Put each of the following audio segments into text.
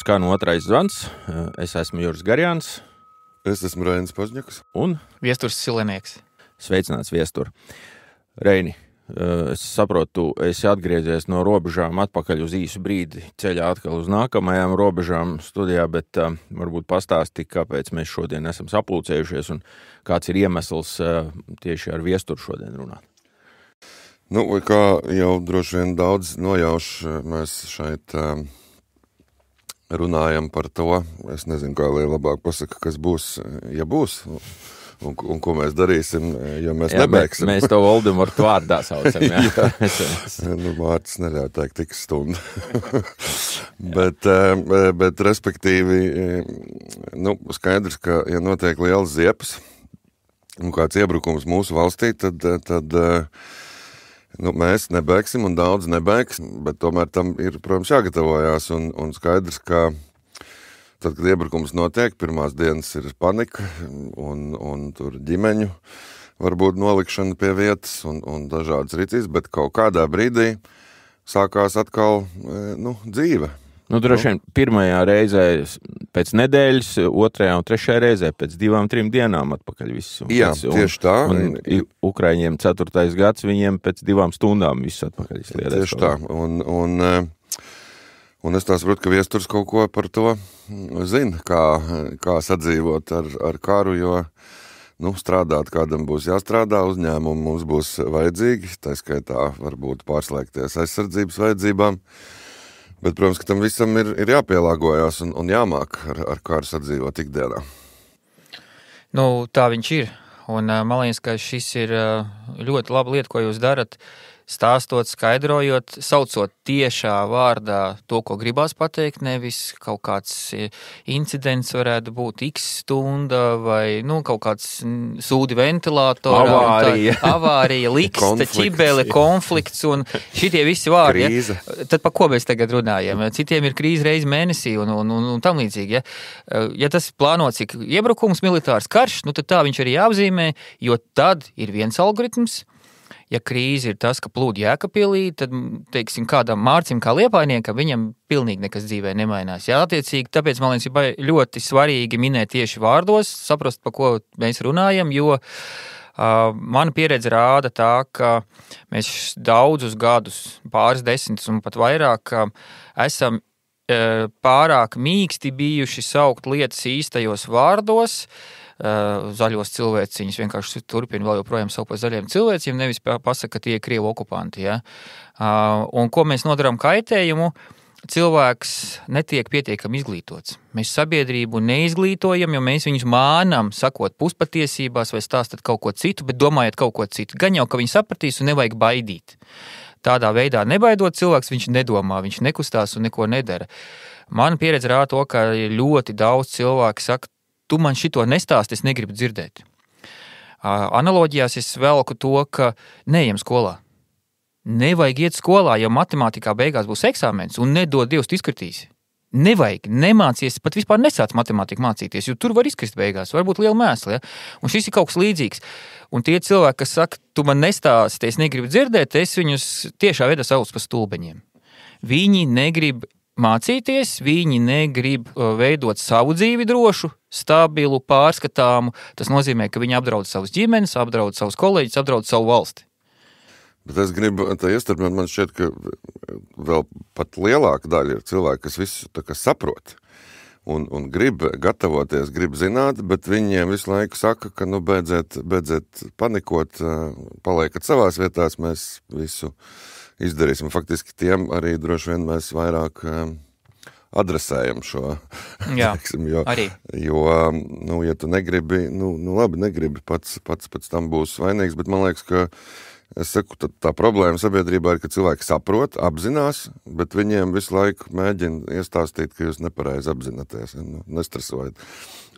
skan otrais zvans. Es esmu Juris Garjāns. Es esmu Reinis Pažņakas. Un Viesturs Silenieks. Sveicināts, Viestur. Reini, es saprotu, tu esi atgriezies no robežām atpakaļ uz īsu brīdi, ceļā atkal uz nākamajām robežām studijā, bet varbūt pastāsti, kāpēc mēs šodien esam sapulcējušies un kāds ir iemesls tieši ar Viesturu šodien runāt. Nu, kā jau droši vien daudz nojauš, mēs šeit runājam par to, es nezinu, kā lai labāk pasaka, kas būs, ja būs, un ko mēs darīsim, jo mēs nebeigsim. Mēs to Voldemortu vārdā saucam, jā. Nu, vārds neļauj teikt tik stundu. bet respektīvi, nu, skaidrs, ka, ja notiek liels ziepes un kāds iebrukums mūsu valstī, tad nu, mēs nebeigsim un daudz nebeigs, bet tomēr tam ir, protams, jāgatavojās un skaidrs, ka tad, kad iebrukums notiek, pirmās dienas ir panika un tur ģimeņu varbūt nolikšana pie vietas un dažādas rīcības, bet kaut kādā brīdī sākās atkal, dzīve. Nu, droši vien pirmajā reizē pēc nedēļas, otrajā un trešajā reizē pēc 2-3 dienām atpakaļ viss. Jā, tieši tā. Un Ukraiņiem 4. gads, viņiem pēc 2 stundām viss atpakaļ sliedēs. Tieši tā. Un es tā saprotu, ka Viesturs kaut ko par to zina, kā sadzīvot ar karu, jo strādāt kādam būs jāstrādā, uzņēmumi mums būs vajadzīgi, tā skaitā varbūt pārslēgties aizsardzības vajadzībām. Bet, protams, ka tam visam ir jāpielāgojās un jāmāk ar kāru sadzīvot ikdienā. Nu, tā viņš ir. Un man liekas, ka šis ir ļoti laba lieta, ko jūs darat, stāstot, skaidrojot, saucot tiešā vārdā to, ko gribās pateikt, nevis kaut kāds incidents varētu būt x stunda vai kaut kāds sūdi ventilatorā. Avārija, likste, ķibele, konflikts un šitie visi vārdi. Krīze. Ja? Tad pa ko mēs tagad runājam? Citiem ir krīze reizi mēnesī un tam līdzīgi. Ja? Ja tas plānots ir iebrukums, militārs karš, tad tā viņš arī jāapzīmē, jo tad ir viens algoritms. Ja krīze ir tas, ka plūd Jēkabpilī, tad, teiksim, kādam Mārcim kā Liepainiekam, viņam pilnīgi nekas dzīvē nemainās. Jā, attiecīgi, tāpēc, man liekas, ir ļoti svarīgi minēt tieši vārdos, saprast, pa ko mēs runājam, jo mana pieredze rāda tā, ka mēs daudzus gadus, pāris desmitus un pat vairāk, esam pārāk mīksti bijuši saukt lietas īstajos vārdos, zaļos cilvēciņus vienkārši turpina vēl joprojām saukt par zaļiem cilvēciem, nevis pasaka, ka tie ir Krievu okupanti. Ja? Un ko mēs nodarām kaitējumu, cilvēks netiek pietiekami izglītots. Mēs sabiedrību neizglītojam, jo mēs viņus mānam, sakot puspatiesībās vai stāstat kaut ko citu, bet domājot kaut ko citu. Gan jau, ka viņi sapratīs un nevajag baidīt. Tādā veidā nebaidot cilvēks, viņš nedomā, viņš nekustās un neko nedara. Mana pieredze rāda to, ka ļoti daudz cilvēku saka, tu man šito nestāsti, es negribu dzirdēt. Analoģijās es velku to, ka neejam skolā. Nevajag iet skolā, ja matemātikā beigās būs eksāmens un nedod Dievs, tu izkritīsi. Nevajag, nemācies, pat vispār nesāc matemātiku mācīties, jo tur var izkrist beigās, varbūt liela mēsla. Ja? Un šis ir kaut kas līdzīgs. Un tie cilvēki, kas saka, tu man nestāsti, es negribu dzirdēt, es viņus tiešā veidā sauc par stulbeņiem. Viņi negrib mācīties, viņi negrib veidot savu dzīvi drošu, stabilu, pārskatāmu. Tas nozīmē, ka viņi apdraud savus ģimenes, apdraud savus kolēģus, apdraud savu valsti. Bet es gribu tā iestarpināt, man šķiet, ka vēl pat lielāka daļa ir cilvēki, kas visu tā kā saprot un grib gatavoties, grib zināt, bet viņiem visu laiku saka, ka beidziet panikot, paliekat savās vietās, mēs visu izdarīsim. Faktiski tiem arī droši vien mēs vairāk adresējam šo. Jā, teiksim, arī. Jo, ja tu negribi, labi, negribi, pats pēc tam būs vainīgs, bet man liekas, ka es saku, tā problēma sabiedrībā ir, ka cilvēki saprot, apzinās, bet viņiem visu laiku mēģina iestāstīt, ka jūs nepareizi apzināties, nestresojiet.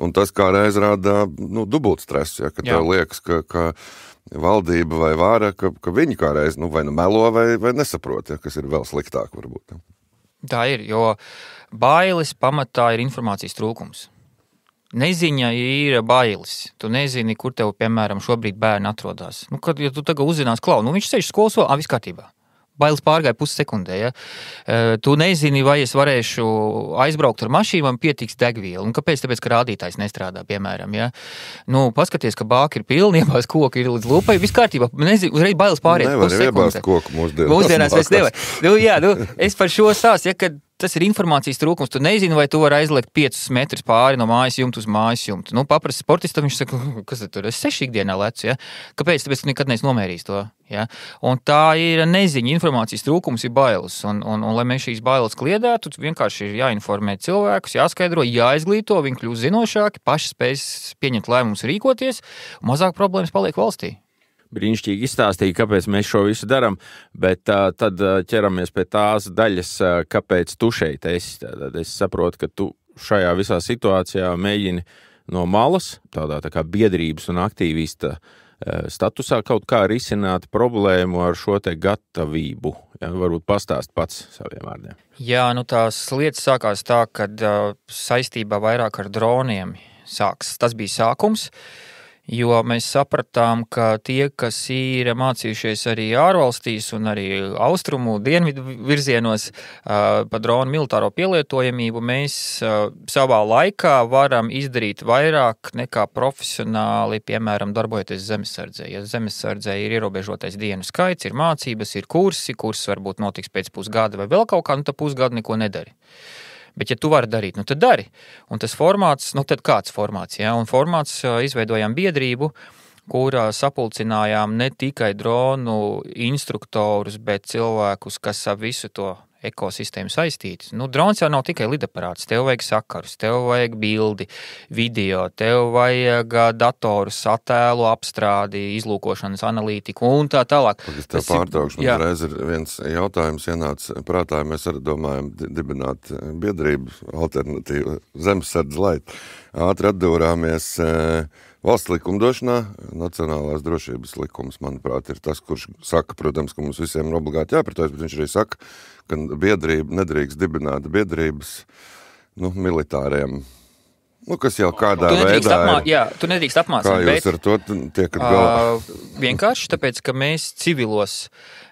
Un tas kā reiz rāda, dubult stresu, ja, ka tev liekas, ka valdība vai vāra, ka viņi kā reiz vai melo vai nesaprot, ja, kas ir vēl sliktāk varbūt. Tā ir, jo bailes pamatā ir informācijas trūkums. Neziņa ir bailes. Tu nezini, kur tev, piemēram, šobrīd bērni atrodas. Ja tu tagad uzzinās, viņš sēž skolas vēl, viss kārtībā. bailes pārgāja pussekundē. Ja? Tu nezini, vai es varēšu aizbraukt ar mašīnu, man pietiks degviela. Un kāpēc? Tāpēc, ka rādītājs nestrādā, piemēram. Ja? Nu, paskaties, ka bāki ir pilni, iebāz koki ir līdz lupai, viss kārtībā. Nezinu, uzreiz bailes pāriet. Nevar iebāzt koku mūsdienās. Es nevaru. Es par šo stāstu, ja, kad tas ir informācijas trūkums. Tu nezini, vai tu vari aizliekt 5 metrus pāri no mājas jumta uz mājas jumta. Nu, paprasti sportistam viņš saka, kas tur, es 6 ikdienā lecu, ja? Kāpēc? Tāpēc tu nekad neesi nomērījis to, ja? Un tā ir neziņa, informācijas trūkums ir bailes. Un lai mēs šīs bailes kliedētu, vienkārši ir jāinformē cilvēkus, jāskaidro, jāizglīto, viņi kļūst zinošāki, paši spējas pieņemt lēmumus, rīkoties, un mazāk problēmas paliek valstī. Brīnišķīgi izstāstīja, kāpēc mēs šo visu darām, bet tad ķeramies pie tās daļas, kāpēc tu šeit esi. Tad es saprotu, ka tu šajā visā situācijā mēģini no malas, tādā tā kā biedrības un aktīvista statusā kaut kā risināt problēmu ar šo te gatavību. Ja, varbūt pastāst pats saviem vārdiem. Jā, nu tās lietas sākās tā, kad saistībā vairāk ar droniem tas bija sākums. Jo mēs sapratām, ka tie, kas ir mācījušies arī ārvalstīs un arī austrumu dienvidu virzienos pa dronu militāro pielietojamību, mēs savā laikā varam izdarīt vairāk nekā profesionāli, piemēram, darbojoties zemesardzē. Ja zemesardzē ir ierobežotais dienu skaits, ir mācības, ir kursi, kurs varbūt notiks pēc pusgada vai vēl kaut kā, nu tad pusgadu neko nedari. Bet, ja tu vari darīt, nu tad dari. Un tas formāts, nu tad kāds formāts, ja? Un formāts izveidojām biedrību, kurā sapulcinājām ne tikai dronu instruktorus, bet cilvēkus, kas ap visu to ekosistēmu saistītas. Nu, drons jau nav tikai lidaparāts, tev vajag sakarus, tev vajag bildi, video, tev vajag datorus, attēlu apstrādi, izlūkošanas analītiku un tā tālāk. Es tev pārtraukšu, man reiz ir viens jautājums ienāca prātā, mēs arī domājam dibināt biedrību alternatīvu zemesardzi lait. Ātri atdūrāmies valsts likumdošanā, nacionālās drošības likums, manuprāt, ir tas, kurš saka, protams, ka mums visiem ir obligāti jāpratojas, bet viņš arī saka, ka biedrība nedrīkst dibināt biedrības, nu, militāriem, nu, kas jau kādā veidā ir. Tu nedrīkst apmācīt, kā jūs ar to tiekat galā? Vienkārši tāpēc, ka mēs civilos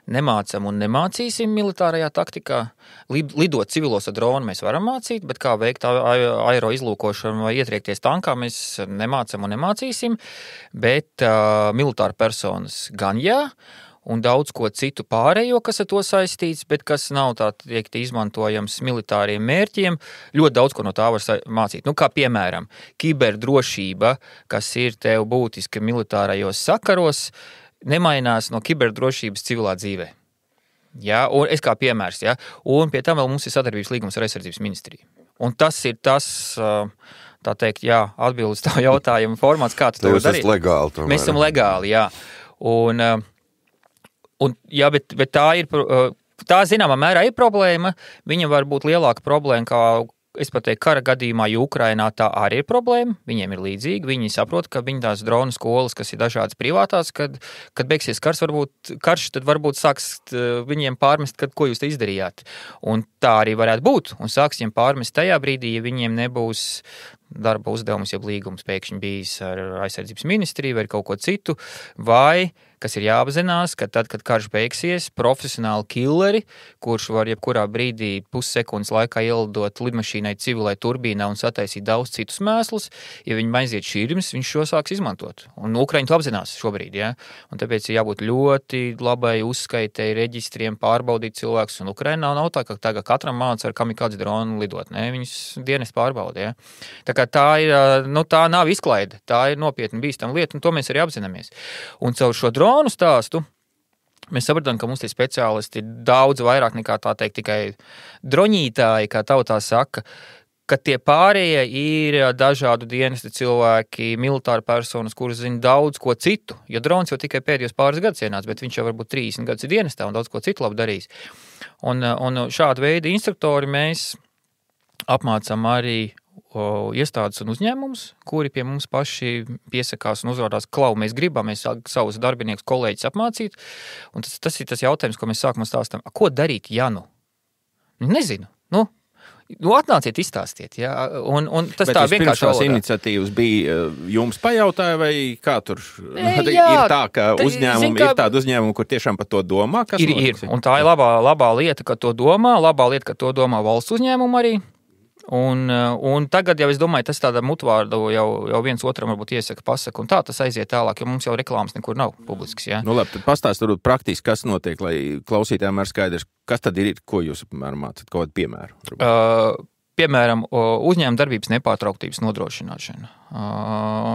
nemācam un nemācīsim militārajā taktikā. Lidot civilos ar dronu mēs varam mācīt, bet kā veikt aero izlūkošanu vai ietriekties tankā mēs nemācam un nemācīsim, bet militāra personas gan jā, un daudz ko citu pārējo, kas ar to saistīts, bet kas nav tā teikt izmantojams militāriem mērķiem, ļoti daudz ko no tā var mācīt. Nu, kā piemēram, kiberdrošība, kas ir tev būtiski militārajos sakaros, nemainās no kiberdrošības civilā dzīvē. Ja? Un es kā piemērs, ja? Un pie tam vēl mums ir sadarbības līgums ar aizsardzības ministriju. Un tas ir tas, tā teikt, jā, atbildes tā jautājumu formāts, kā tu to darīt. Jūs esat legāli tomēr. Mēs esam legāli, jā. Jā, bet tā ir, tā zināmā mērā ir problēma, viņa var būt lielāka problēma, kā es pat teiktu, kara gadījumā, jo Ukrainā tā arī ir problēma, viņiem ir līdzīgi, viņi saprot, ka viņi tās dronu skolas, kas ir dažādas privātās, kad beigsies karš, tad varbūt sāks viņiem pārmest, ko jūs te izdarījāt. Un tā arī varētu būt, un sāks viņiem pārmest tajā brīdī, ja viņiem nebūs darba uzdevums, ja līgums pēkšņi bijis ar aizsardzības ministriju vai kaut ko citu, vai kas ir jāapzinās, ka tad, kad karš beigsies, profesionāli killeri, kurš var jebkurā brīdī pussekundes laikā ielidot lidmašīnai civilai turbīnā un sataisīt daudz citus mēslus, ja viņi aiziet šķirmes, viņš šo sāks izmantot. Un Ukraiņi to apzinās šobrīd, ja? Un tāpēc ir jābūt ļoti labai uzskaitei reģistriem, pārbaudīt cilvēkus, un Ukrainā nav tā, ka tagad katram māca ar kamikādzi dronu lidot, ne? Viņus dienas pārbauda, ja? Tā kā tā ir, nu tā nav izklaide, tā ir nopietna bīstama lieta, un to mēs arī apzināmies. Un caur šo dronu stāstu mēs sapratām, ka mums tie speciālisti ir daudz vairāk nekā tā teikt tikai droņītāji, kā tautā saka, ka tie pārējie ir dažādu dienestu cilvēki, militāri personas, kuras zina daudz ko citu, jo drons jau tikai pēdējos pāris gadus ienāca, bet viņš jau varbūt 30 gadus ir dienestā un daudz ko citu labi darīs. Un šādu veidu instruktori mēs apmācam arī iestādes un uzņēmumus, kuri pie mums paši piesakās un uzrādās, mēs gribam savus darbiniekus, kolēģis apmācīt, un tas ir tas jautājums, ko mēs sākumā stāstam, ko darīt, ja nu? Nezinu, Atnāciet, izstāstiet. Ja? Un tas Bet tā vienkārši tās iniciatīvas bija jums pajautāja, vai kā tur? Jā, ir tā, ka uzņēmumi, ir tādi uzņēmumi, kur tiešām par to domā? Kas ir. Un tā ir labā lieta, ka to domā. Labā lieta, ka to domā valsts uzņēmumi arī. Un tagad jau es domāju, tas tāda mutvārdu jau viens otram varbūt iesaka, pasaka, un tā tas aiziet tālāk, jo mums jau reklāmas nekur nav publisks. Ja? Nu labi, tad pastāst varbūt praktiski, kas notiek, lai klausītājiem ir skaidrs, kas tad ir, ko jūs apmēram mācat, kaut kādu piemēru? Piemēram, uzņēmuma darbības nepārtrauktības nodrošināšana.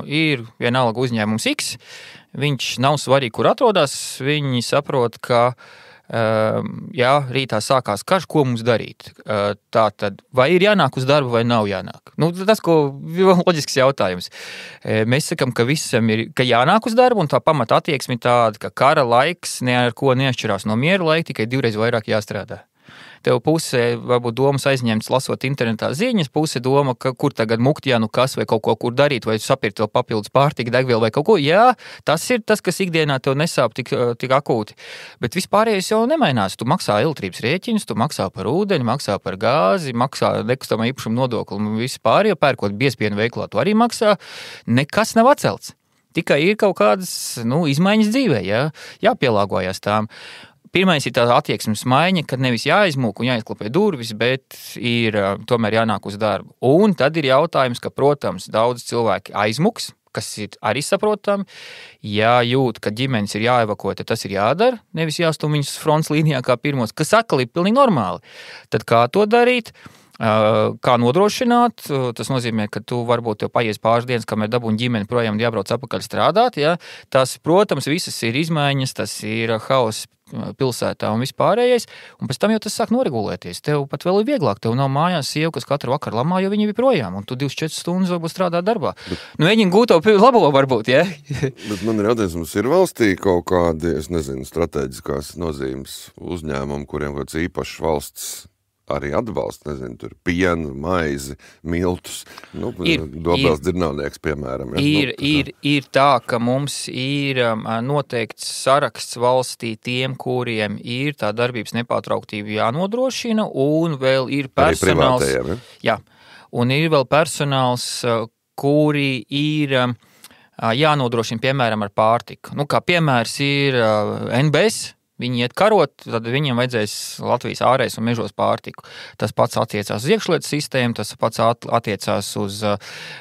Ir vienalga uzņēmums X, viņš nav svarīgi, kur atrodas, viņi saprot, ka jā, rītā sākās karš, ko mums darīt? Tātad, vai ir jānāk uz darbu, vai nav jānāk? Nu, tas, loģisks jautājums. Mēs sakam, ka visam ir, ka jānāk uz darbu, un tā pamata attieksme tāda, ka kara laiks ne ar ko neatšķirās no miera laika, tikai 2 reizes vairāk jāstrādā. Tev pusē varbūt domas aizņemts lasot internetā ziņas, puse doma, ka kur tagad mukt, ja nu kas, vai kaut ko kur darīt, vai sapirkt vēl papildus pārtika, degvielu vai kaut ko. Jā, tas ir tas, kas ikdienā tev nesāp tik akūti. Bet vispārējais jau nemainās. Tu maksā elektrības rēķinus, tu maksā par ūdeni, maksā par gāzi, maksā nekustamā īpašuma nodokli un vispār, ja pērkot biespienu veiklā, tu arī maksā. Nekas nav atcelts. Tikai ir kaut kādas izmaiņas dzīvē, jāpielāgojas tām. Pirmais ir tā attieksmes maiņa, kad nevis jāizmūk un jāizklapē durvis, bet ir tomēr jānāk uz darbu. Un tad ir jautājums, ka, protams, daudz cilvēki aizmuks, kas ir arī saprotami. Ja jūt, ka ģimenes ir jāevakuē, tad tas ir jādara, nevis jāstum viņus fronts līnijā kā pirmos, kas atkal ir pilnīgi normāli. Tad kā to darīt? Kā nodrošināt, tas nozīmē, ka tu varbūt tev paies pāris dienas, kamēr dabūni ģimeni projām un jābrauc atpakaļ strādāt. Ja? Tas, protams, visas ir izmaiņas, tas ir haoss pilsētā un vispārējais, un pēc tam jau tas sāk noregulēties. Tev pat vēl ir vieglāk, tev nav mājās sieva, kas katru vakaru lamā, jo viņi ir projām, un tu 24 stundas varbūt strādā darbā. Mēģini gūt to labo varbūt, ja? Bet man ir jautājums, mums ir valstī kaut kādi, es nezinu, strateģiskās nozīmes uzņēmumi, kuriem kāds īpašs valsts arī atbalsta, nezinu, tur pienu, maizi, miltus, Dobels dzirnavnieks, piemēram. Ja? Ir tā, ka mums ir noteikts saraksts valstī tiem, kuriem ir tā darbības nepārtrauktība jānodrošina, un vēl ir personāls. Arī privātajiem, ja? Jā, un ir vēl personāls, kuri ir jānodrošina, piemēram, ar pārtiku. Kā piemērs ir NBS. Viņi iet karot, tad viņiem vajadzēs Latvijas ārēs un mežos pārtiku. Tas pats attiecās uz iekšlietu sistēmu, tas pats attiecās uz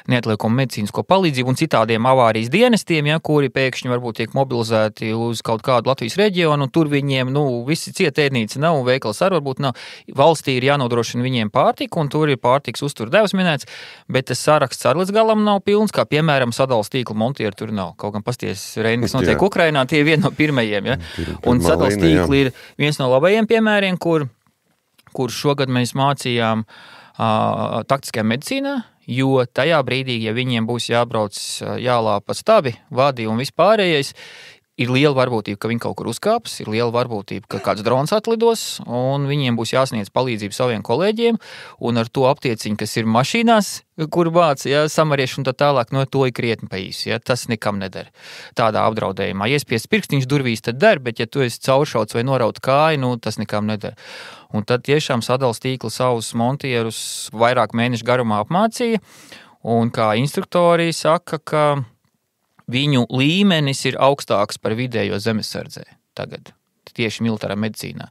neatliekumu medicīnisko palīdzību un citādiem avārijas dienestiem, kuri pēkšņi varbūt tiek mobilizēti uz kaut kādu Latvijas reģionu, un tur viņiem, visi cietēdnīca nav, veikals arī varbūt nav. Valstī ir jānodrošina viņiem pārtiku, un tur ir pārtiks uzturdevs minēts, bet tas saraksts arī līdz galam nav pilns, kā piemēram sadals tīkla montieri tur nav. Kaut gan pasties Reini, kas notiek Ukrainā, tie vieni no pirmajiem, ja? Un sadals tīkli ir viens no labajiem piemēriem, kur šogad mēs mācījām taktiskajā medicīnā, jo tajā brīdī, ja viņiem būs jābrauc jālāpa stabi, vadi un vispārējais, ir liela varbūtība, ka viņi kaut kur uzkāps, ir liela varbūtība, ka kāds drons atlidos, un viņiem būs jāsniedz palīdzību saviem kolēģiem, un ar to aptieciņu, kas ir mašīnās, kur vāc, samarieši un tā tālāk, to ir krietni pa īsi, tas nekam nedara. Tādā apdraudējumā. Iespiest pirkstiņš durvīs, tad der, bet ja tu esi cauršauts vai noraut kāju, tas nekam nedara. Un tad tiešām sadals tīkli savus montierus vairāk mēnešu garumā apmācīja, un kā instruktori saka, ka viņu līmenis ir augstāks par vidējo zemesardzē tagad, tieši militārā medicīnā.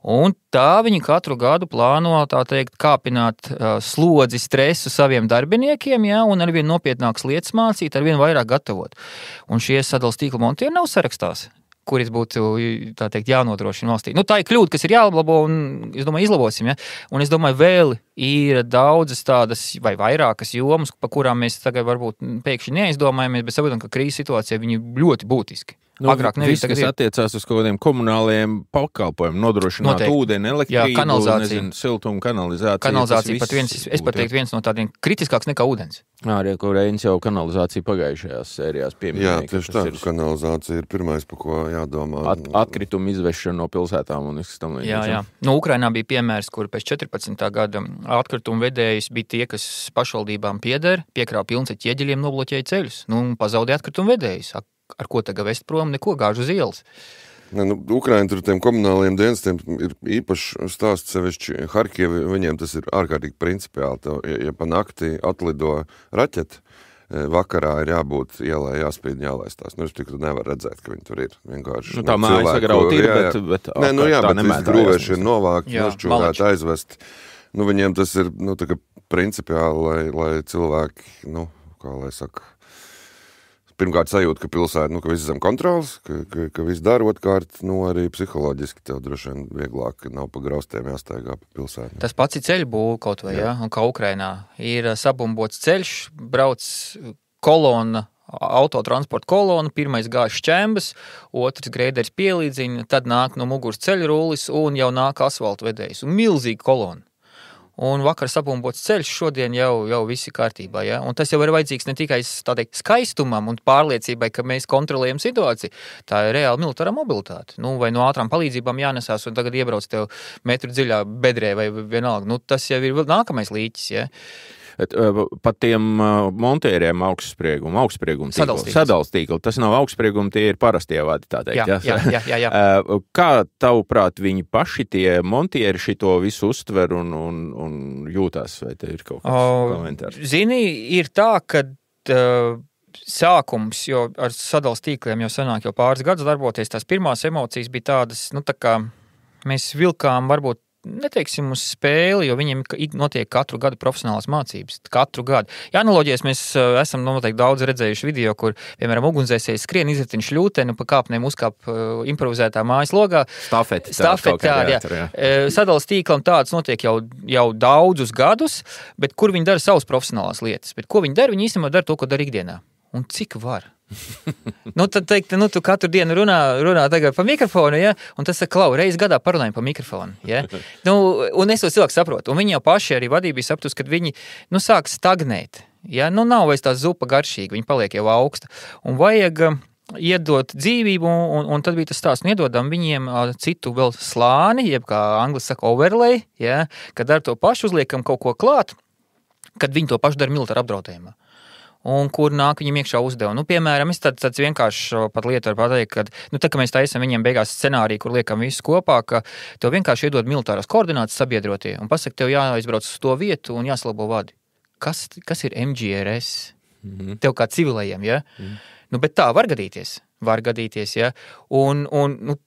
Un tā viņi katru gadu plāno, tā teikt, kāpināt slodzi, stresu saviem darbiniekiem, un arvien nopietnākas lietas mācīt, arvien vairāk gatavot. Un šie sadals tīkla montieri nav sarakstās, kuris būtu, tā teikt, jānodrošina valstī. Tā ir kļūda, kas ir jālabo, un es domāju, izlabosim, Un es domāju, vēl ir daudzas tādas vai vairākas jomas, pa kurām mēs tagad varbūt pēkšņi neaizdomājamies, bet saprotam, ka krīzes situācijā viņi ļoti būtiski. Agrāk nevis tagad attiecās uz kaut kādiem komunāliem pakalpojumiem, nodrošināt ūdeni, elektrību, siltumu, kanalizāciju. Kanalizācija pat es pat teiktu viens no tādiem kritiskāks nekā ūdens. Arī, kur Reinis jau kanalizāciju pagājušajās sērijās pieminēja. Jā, tieši tā, kanalizācija ir pirmais, par ko jādomā. Atkritumu izvešana no pilsētām un tam līdzīgi. Jā. Ukrainā bija piemērs, kur pēc 14. gada atkritumu vedējs bija tie, kas pašvaldībām pieder, piekrāva pilns ar ķieģeļiem, nobloķēja ceļus. Pazaudēja atkritumu vedējus. Ar ko tagad vest prom? Neko, gāž uz ielas. Ne, Ukraina tur tiem komunālajiem dienestiem ir īpaši stāsts sevišķi Harkivi, viņiem tas ir ārkārtīgi principiāli. Ja pa nakti atlido raķeti, vakarā ir jābūt ielai, jāspīd, jālaistās. Es tikai nevar redzēt, ka viņi tur ir. Vienkārši, tā mājas sagraut ir, bet visi grūvēši ir novākt, nošķūrēt, aizvest. Viņiem tas ir, tā kā principiāli, lai cilvēki, kā lai saka, pirmkārt sajūta, ka pilsēta, ka viss zem kontrolas, ka viss dara, otrkārt, arī psiholoģiski tev droši vien vieglāk, ka nav pa graustiem jāstaigā pa pilsētu. Tas pats ir ceļu būve kaut vai, un kā Ukrainā ir sabumbots ceļš, brauc kolona, autotransporta kolona, pirmais gāž šķembas, otrs grēderis pielīdziņa, tad nāk no muguras ceļu rullis un jau nāk asfaltu vedējs. Un milzīga kolona. Un vakar sabumbots ceļš, šodien jau viss ir kārtībā. Ja? Un tas jau ir vajadzīgs ne tikai skaistumam un pārliecībai, ka mēs kontrolējam situāciju. Tā ir reāli militārā mobilitāte. Vai no ātrām palīdzībām jānesās un tagad iebrauc tev metru dziļā bedrē vai vienalga. Tas jau ir nākamais līķis. Ja? Pat tiem montēriem augstsprieguma sadals tīkli, tas nav augstsprieguma, tie ir parastie vadi, tā teikt. Jā. Kā tavuprāt viņi paši tie montieri šito visu uztver un jūtās, vai te ir kaut kāds komentārs? Zini, ir tā, ka sākums, jo ar sadals tīkliem jau sanāk jau pāris gadus darboties, tās pirmās emocijas bija tādas, tā kā mēs vilkām varbūt neteiksim uz spēli, jo viņiem notiek katru gadu profesionālās mācības. Katru gadu. Ja analoģijas mēs esam noteikti daudz redzējuši video, kur, piemēram, ugunsdzēsēji skrien, izritin šļūteni, pa kāpnēm uzkāp improvizētā mājas logā. Stafeti tāda. Sadals tīklam tāds notiek jau daudzus gadus, bet kur viņi dara savas profesionālās lietas. Bet ko viņi dara? Viņi īstenībā dara to, ko dara ikdienā. Un cik var? Tad teikt, tu katru dienu runā tagad pa mikrofonu, ja? Un tas saka, reiz gadā parunājam pa mikrofonu, ja? Un es to cilvēku saprotu. Un viņi jau paši arī vadībā sapratus, kad viņi, sāk stagnēt, ja? Nav vairs tā zupa garšīga, viņi paliek jau augsta. Un vajag iedot dzīvību, un tad bija tas stāsts, un iedodam viņiem citu vēl slāni, jeb kā angliski saka overlay, ja? Kad ar to pašu uzliekam kaut ko klāt, kad viņi to pašu dara militāra apdraudējumā. Un kur nāk viņam iekšā uzdevumi. Piemēram, es tāds vienkārši pat lietu varu pateikt, ka, tā kā mēs taisam viņiem beigās scenāriju, kur liekam visu kopā, ka tev vienkārši iedod militārās koordinātas sabiedrotie un pasaka, tev jāizbrauc uz to vietu un jāsalabo vadi. Kas ir MGRS? Tev kā civilajiem, ja? Bet tā var gadīties, ja? Un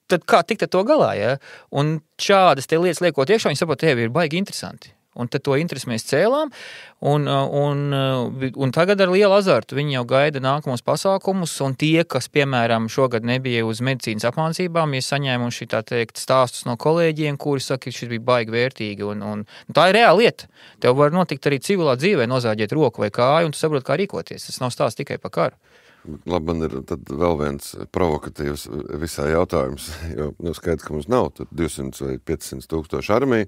tad kā tikt ar to galā, ja? Un šādas te lietas liekot iekšā, viņi saprot, tev ir baigi interesanti. Un tad to interesi mēs cēlām, un tagad ar lielu azartu viņi jau gaida nākamos pasākumus, un tie, kas, piemēram, šogad nebija uz medicīnas apmācībām, ir saņēmuši, tā teikt, stāstus no kolēģiem, kuri saka, ka šis bija baigi vērtīgi, un tā ir reāla lieta. Tev var notikt arī civilā dzīvē nozāģēt roku vai kāju, un tu saproti, kā rīkoties. Tas nav stāsts tikai par karu. Labi, man ir tad vēl viens provokatīvs visā jautājums, jo skaidrs, ka mums nav 200 vai 500 tūkstoši armija,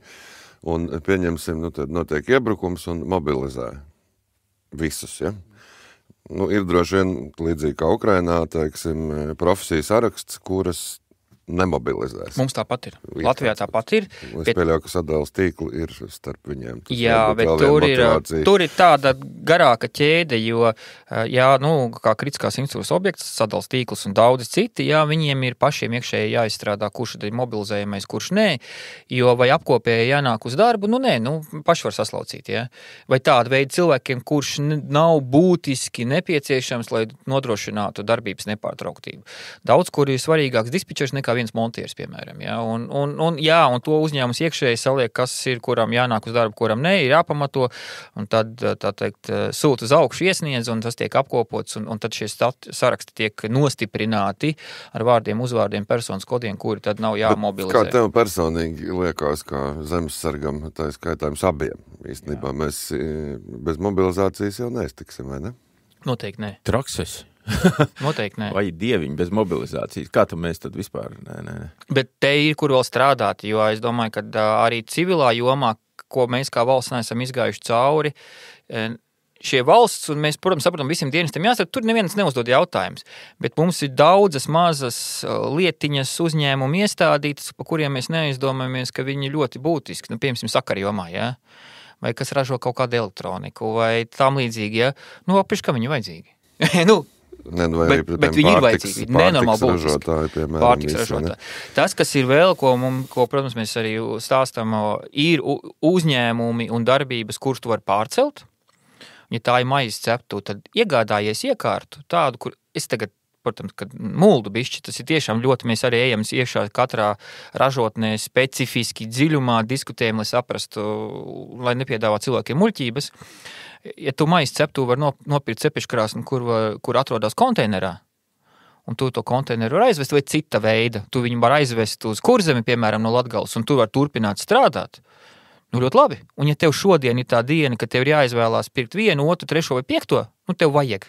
un pieņemsim, tad notiek iebrukums un mobilizē visus, ja? Ir droši vien līdzīgi kā Ukrainā, teiksim, profesijas saraksts, kuras nemobilizēs. Mums tāpat ir. Latvijā tāpat ir. Es pieļauju, ka sadales tīkli ir starp viņiem. Jā, bet tur ir tāda garāka ķēde, jo, kā kritiskās infrastruktūras objekts, sadales tīkls un daudzi citi, viņiem ir pašiem iekšēji jāizstrādā, kurš ir mobilizējamais, kurš nē, jo vai apkopēji jānāk uz darbu, paši var saslaucīt, ja? Vai tāda veida cilvēkiem, kurš nav būtiski nepieciešams, lai nodrošinātu darbības nepārtrauktību. Daudz, kur ir svarīgāks dispečers nekā viens montieris, piemēram, ja? Un to uzņēmums iekšēji saliek, kas ir, kuram jānāk uz darbu, kuram ne, ir jāpamato, un tad, tā teikt, sūt uz augšu iesniedz, un tas tiek apkopots, un tad šie saraksti tiek nostiprināti ar vārdiem, uzvārdiem, personas kodiem, kuri tad nav jāmobilizē. Kā tev personīgi liekas, kā zemesargam, tā skaitājums abiem? Īstenībā mēs bez mobilizācijas jau neiztiksim, vai ne? Noteikti ne. Trakses. Noteikti nē. Vai dieviņi bez mobilizācijas? Kā tad mēs tad vispār? Nē. Bet te ir, kur vēl strādāt, jo es domāju, ka arī civilā jomā, ko mēs kā valsts neesam izgājuši cauri, šie valsts, un mēs, protams, saprotam, visiem dienestiem jāsaka, tur neviens neuzdod jautājums, bet mums ir daudzas mazas lietiņas uzņēmumu iestādītas, pa kuriem mēs neizdomājamies, ka viņi ļoti būtiski, piemēram, sakara jomā, ja? Vai kas ražo kaut kādu elektroniku, vai tam līdzīgi, ja? Apiš, kā viņi vajadzīgi? Bet viņi ir vajadzīgi. Nenormāli būtiski. Pārtiks ražotāji. Tas, kas ir vēl, ko, protams, mēs arī stāstam, ir uzņēmumi un darbības, kurus tu vari pārcelt. Ja tā ir maizes ceptu, tad iegādājies iekārtu tādu, kur es tagad, protams, kad muldu bišķi, tas ir tiešām ļoti, mēs arī ejam iekšā katrā ražotnē specifiski dziļumā, diskutējam, lai saprastu, lai nepiedāvā cilvēkiem muļķības. Ja tu maizes ceptu var nopirkt cepeškrāsni, kur atrodas konteinerā, un tu to konteineru var aizvest vai cita veida, tu viņu var aizvest uz Kurzemi, piemēram, no Latgales, un tu var turpināt strādāt, nu ļoti labi. Un ja tev šodien ir tā diena, ka tev ir jāizvēlās pirkt 1, 2, 3 vai 5, nu tev vajag.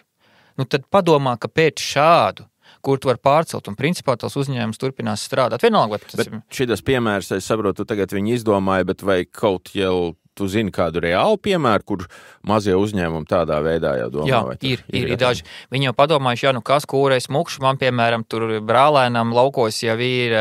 Nu tad padomā, ka pēc šādu, kur tu var pārcelt, un principā tās uzņēmums turpinās strādāt. Vienalga, bet šitas piemērs, es saprotu, tagad viņi izdomāja, bet vai kaut jau tu zini kādu reālu piemēru, kur mazie uzņēmumi tādā veidā jau domā? Jā, ir daži. Viņi jau padomājuši, kas kūrēs mukšu, man, piemēram, tur brālēnam laukos jau ir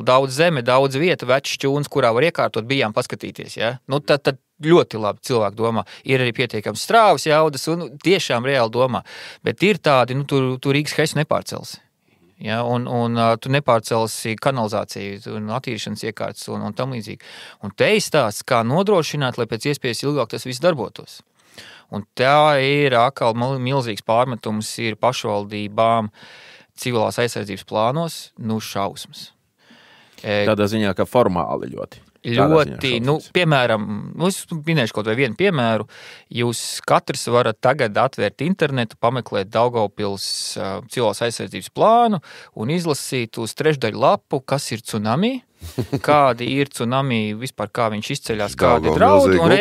daudz zeme, daudz vieta, večs šķūns, kurā var iekārtot, bijām paskatīties, ja? Nu, tad ļoti labi cilvēki domā. Ir arī pietiekams strāvas jaudas un tiešām reāli domā. Bet ir tādi, tu Rīgas Hesu nepārcelsi. Ja, un tu nepārcelsi kanalizāciju un attīrīšanas iekārtas un tam līdzīgi. Un te izstāsts, kā nodrošināt, lai pēc iespējas ilgāk tas viss darbotos. Un tā ir atkal milzīgs pārmetums ir pašvaldībām civilās aizsardzības plānos, šausmas. Tādā ziņā, ka formāli ļoti. Piemēram, es minēšu kaut vai vienu piemēru, jūs katrs varat tagad atvērt internetu, pameklēt Daugavpils civilās aizsardzības plānu un izlasīt uz 3. lapu, kas ir tsunami, kādi ir tsunami, vispār kā viņš izceļās, kādi draudi, un